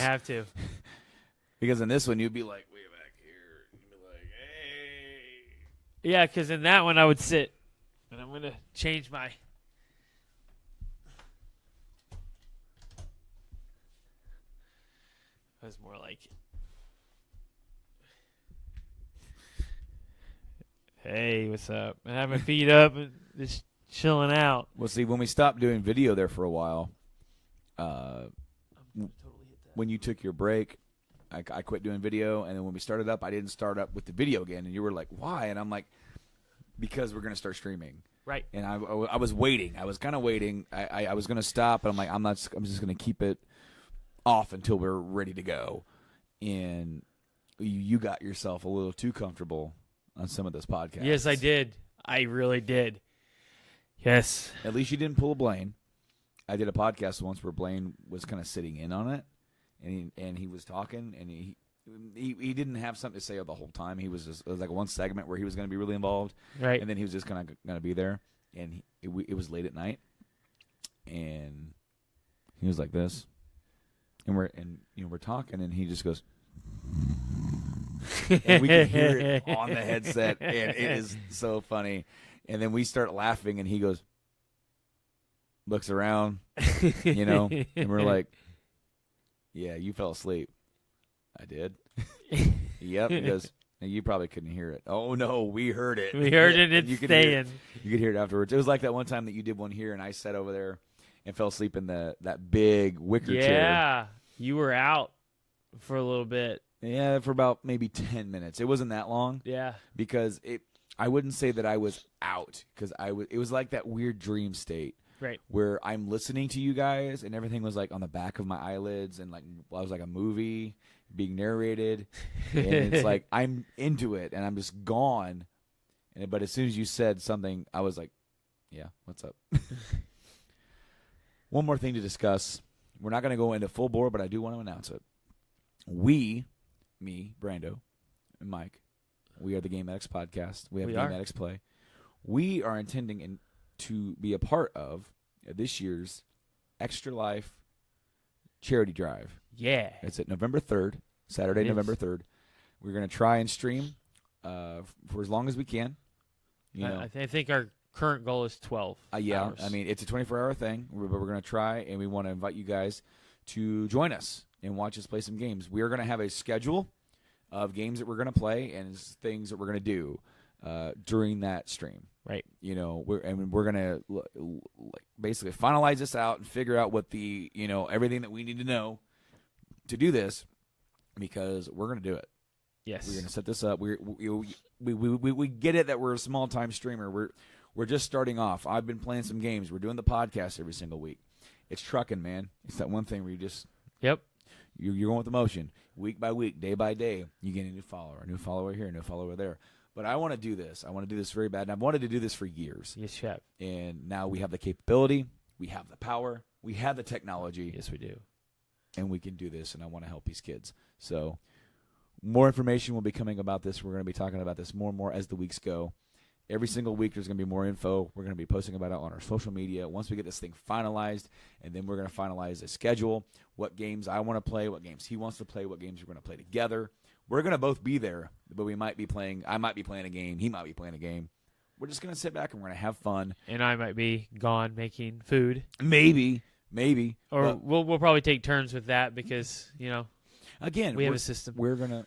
Speaker 1: because in this one you'd be like way back here, you'd be like, hey.
Speaker 2: Yeah, because in that one I would sit, and I'm gonna change my. That was more like. Hey, what's up? I have my feet up and just chilling out.
Speaker 1: Well, see, when we stopped doing video there for a while, when you took your break, I quit doing video, and then when we started up, I didn't start up with the video again, and you were like, why? And I'm like, because we're going to start streaming.
Speaker 2: Right.
Speaker 1: And I was waiting. I was kind of waiting. I was going to stop, and I'm like, I'm just going to keep it off until we're ready to go. And you got yourself a little too comfortable on some of this podcast.
Speaker 2: Yes, I did. I really did. Yes.
Speaker 1: At least you didn't pull a Blaine. I did a podcast once where Blaine was kind of sitting in on it, and he was talking, and he didn't have something to say the whole time. It was like one segment where he was going to be really involved,
Speaker 2: right?
Speaker 1: And then he was just kind of going to be there, and it was late at night, and he was like this, and we're talking, and he just goes. And we can hear it on the headset, and it is so funny. And then we start laughing, and he looks around, and we're like, yeah, you fell asleep. I did. Yep. He goes, you probably couldn't hear it. Oh, no, we heard it.
Speaker 2: We heard it. It's staying.
Speaker 1: You could hear it afterwards. It was like that one time that you did one here, and I sat over there and fell asleep in that big wicker chair.
Speaker 2: Yeah, you were out for a little bit.
Speaker 1: Yeah, for about maybe 10 minutes. It wasn't that long.
Speaker 2: Yeah.
Speaker 1: Because I wouldn't say that I was out, because it was like that weird dream state.
Speaker 2: Right.
Speaker 1: Where I'm listening to you guys, and everything was like on the back of my eyelids, and like I was like a movie being narrated. And it's like I'm into it, and I'm just gone. But as soon as you said something, I was like, yeah, what's up? One more thing to discuss. We're not going to go into full bore, but I do want to announce it. Me, Brando, and Mike, we are the Game Addicts podcast. We have Game Addicts Play. We are intending to be a part of this year's Extra Life charity drive.
Speaker 2: Yeah.
Speaker 1: It's at November 3rd, Saturday, November 3rd. We're going to try and stream for as long as we can.
Speaker 2: I think our current goal is 12
Speaker 1: Yeah,
Speaker 2: hours.
Speaker 1: I mean, it's a 24-hour thing, but we're going to try, and we want to invite you guys to join us and watch us play some games. We are going to have a schedule of games that we're going to play and things that we're going to do during that stream.
Speaker 2: Right.
Speaker 1: We're going to basically finalize this out and figure out what the everything that we need to know to do this, because we're going to do it.
Speaker 2: Yes.
Speaker 1: We're going to set this up. We get it that we're a small time streamer. We're just starting off. I've been playing some games. We're doing the podcast every single week. It's trucking, man. It's that one thing where you just.
Speaker 2: Yep.
Speaker 1: You're going with the motion. Week by week, day by day, you get a new follower here, a new follower there. But I want to do this. I want to do this very bad. And I've wanted to do this for years.
Speaker 2: Yes, you have.
Speaker 1: And now we have the capability. We have the power. We have the technology.
Speaker 2: Yes, we do.
Speaker 1: And we can do this, and I want to help these kids. So more information will be coming about this. We're going to be talking about this more and more as the weeks go. Every single week there's going to be more info. We're going to be posting about it on our social media once we get this thing finalized, and then we're going to finalize a schedule, what games I want to play, what games he wants to play, what games we're going to play together. We're going to both be there, but we might be playing. I might be playing a game. He might be playing a game. We're just going to sit back and we're going to have fun.
Speaker 2: And I might be gone making food.
Speaker 1: Maybe.
Speaker 2: Or we'll probably take turns with that because,
Speaker 1: again,
Speaker 2: we have a system.
Speaker 1: We're gonna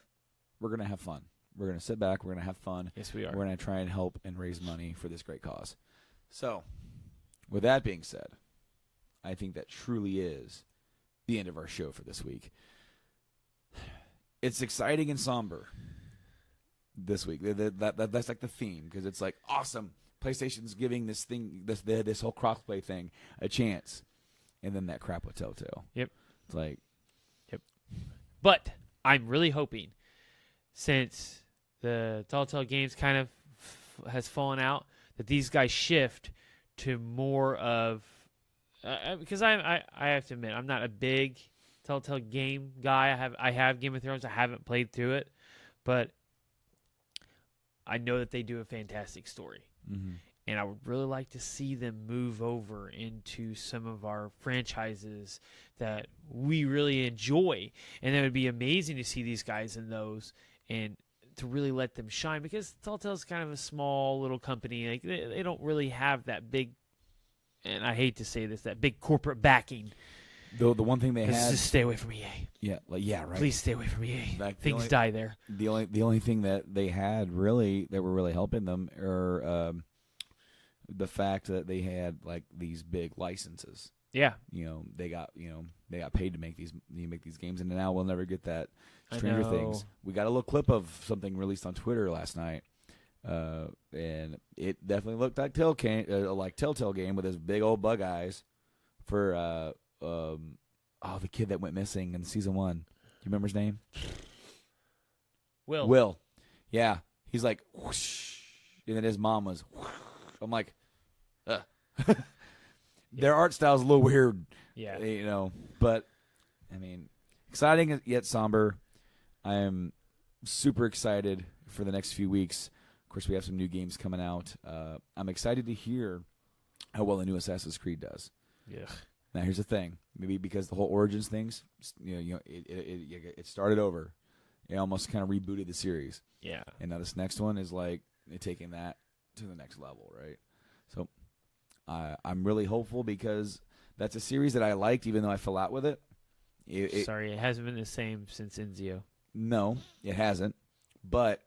Speaker 1: have fun. We're gonna sit back. We're gonna have fun.
Speaker 2: Yes, we are.
Speaker 1: We're gonna try and help and raise money for this great cause. So, with that being said, I think that truly is the end of our show for this week. It's exciting and somber this week. That's like the theme because it's like awesome. PlayStation's giving this whole crossplay thing a chance, and then that crap with TellTale.
Speaker 2: Yep.
Speaker 1: It's like,
Speaker 2: yep. But I'm really hoping, since the TellTale Games kind of has fallen out, that these guys shift to more of because I have to admit I'm not a big TellTale game guy. I have Game of Thrones. I haven't played through it, but I know that they do a fantastic story.
Speaker 1: mm-hmm.
Speaker 2: And I would really like to see them move over into some of our franchises that we really enjoy. And it would be amazing to see these guys in those and to really let them shine, because Telltale's kind of a small little company. Like they don't really have that big, and I hate to say this, that big corporate backing.
Speaker 1: The one thing they had,
Speaker 2: just stay away from EA.
Speaker 1: Yeah, right.
Speaker 2: Please stay away from EA.
Speaker 1: Like
Speaker 2: Things die there.
Speaker 1: The only thing that they had really that were really helping them are the fact that they had like these big licenses.
Speaker 2: Yeah.
Speaker 1: They got paid to make these games, and now we'll never get that Stranger Things. We got a little clip of something released on Twitter last night, and it definitely looked like Telltale Game with his big old bug eyes for the kid that went missing in season 1. Do you remember his name? Will. Yeah, he's like whoosh, and then his mom was whoosh. I'm like, their art style's a little weird.
Speaker 2: Yeah.
Speaker 1: But I mean, exciting yet somber. I am super excited for the next few weeks. Of course, we have some new games coming out. I'm excited to hear how well the new Assassin's Creed does.
Speaker 2: Yeah.
Speaker 1: Now, here's the thing. Maybe because the whole Origins things, it started over. It almost kind of rebooted the series.
Speaker 2: Yeah.
Speaker 1: And now this next one is like taking that to the next level, right? So I'm really hopeful because that's a series that I liked, even though I fell out with it.
Speaker 2: Sorry, it hasn't been the same since Ezio.
Speaker 1: No, it hasn't. But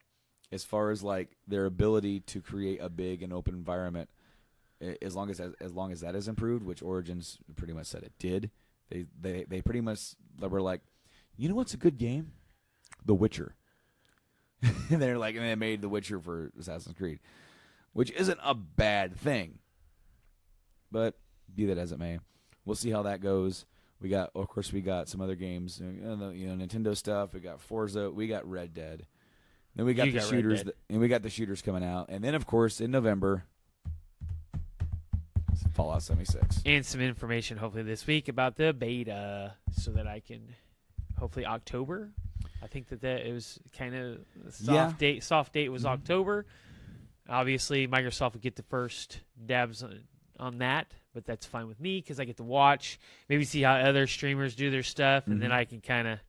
Speaker 1: as far as like their ability to create a big and open environment, as long as that is improved, which Origins pretty much said it did, they pretty much were like, you know what's a good game? The Witcher. And they made The Witcher for Assassin's Creed, which isn't a bad thing. But be that as it may, we'll see how that goes. Of course, we got some other games, Nintendo stuff. We got Forza. We got Red Dead. Then we got the shooters, and we got the shooters coming out. And then, of course, in November, Fallout 76.
Speaker 2: And some information, hopefully, this week about the beta, so that I can, hopefully, October. I think that it was kind of soft date. Soft date was October. Obviously, Microsoft would get the first dabs on that, but that's fine with me because I get to watch, maybe see how other streamers do their stuff, and then I can kind of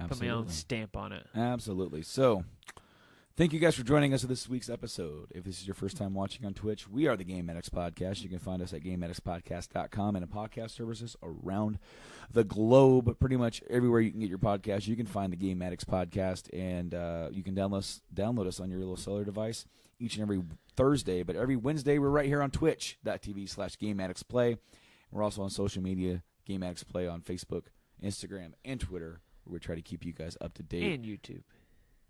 Speaker 2: put my own stamp on it.
Speaker 1: Absolutely. So, thank you guys for joining us for this week's episode. If this is your first time watching on Twitch, we are the Game Addicts Podcast. You can find us at GameAddictsPodcast.com and in podcast services around the globe. Pretty much everywhere you can get your podcast, you can find the Game Addicts Podcast, and you can download us on your little cellular device each and every Thursday. But every Wednesday, we're right here on Twitch.tv/GameAddictsPlay. We're also on social media, Game Addicts Play on Facebook, Instagram, and Twitter, where we try to keep you guys up to date.
Speaker 2: And YouTube.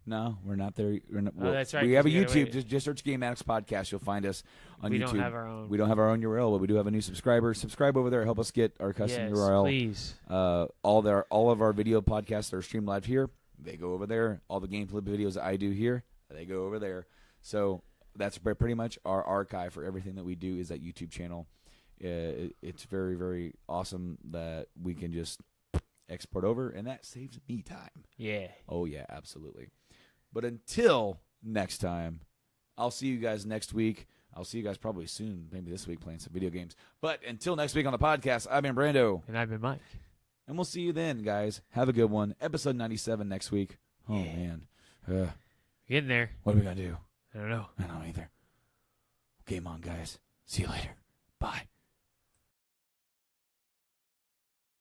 Speaker 1: No, we're not there.
Speaker 2: That's right,
Speaker 1: We have a
Speaker 2: 'cause you gotta
Speaker 1: YouTube.
Speaker 2: wait.
Speaker 1: Just search Game Addicts Podcast. You'll find us on
Speaker 2: We
Speaker 1: YouTube.
Speaker 2: don't have our own.
Speaker 1: We don't have our own URL, but we do have a new subscriber. Subscribe over there. Help us get our custom
Speaker 2: Yes,
Speaker 1: URL.
Speaker 2: please.
Speaker 1: All of our video podcasts that are streamed live here, they go over there. All the gameplay videos that I do here, they go over there. So that's pretty much our archive for everything that we do is that YouTube channel. It's very, very awesome that we can just export over, and that saves me time.
Speaker 2: Yeah.
Speaker 1: Oh, yeah, absolutely. But until next time, I'll see you guys next week. I'll see you guys probably soon, maybe this week, playing some video games. But until next week on the podcast, I've been Brando.
Speaker 2: And I've been Mike.
Speaker 1: And we'll see you then, guys. Have a good one. Episode 97 next week. Oh,
Speaker 2: Yeah.
Speaker 1: man.
Speaker 2: Getting there.
Speaker 1: What are we going to do?
Speaker 2: I don't know.
Speaker 1: I don't know either. Game on, guys. See you later. Bye.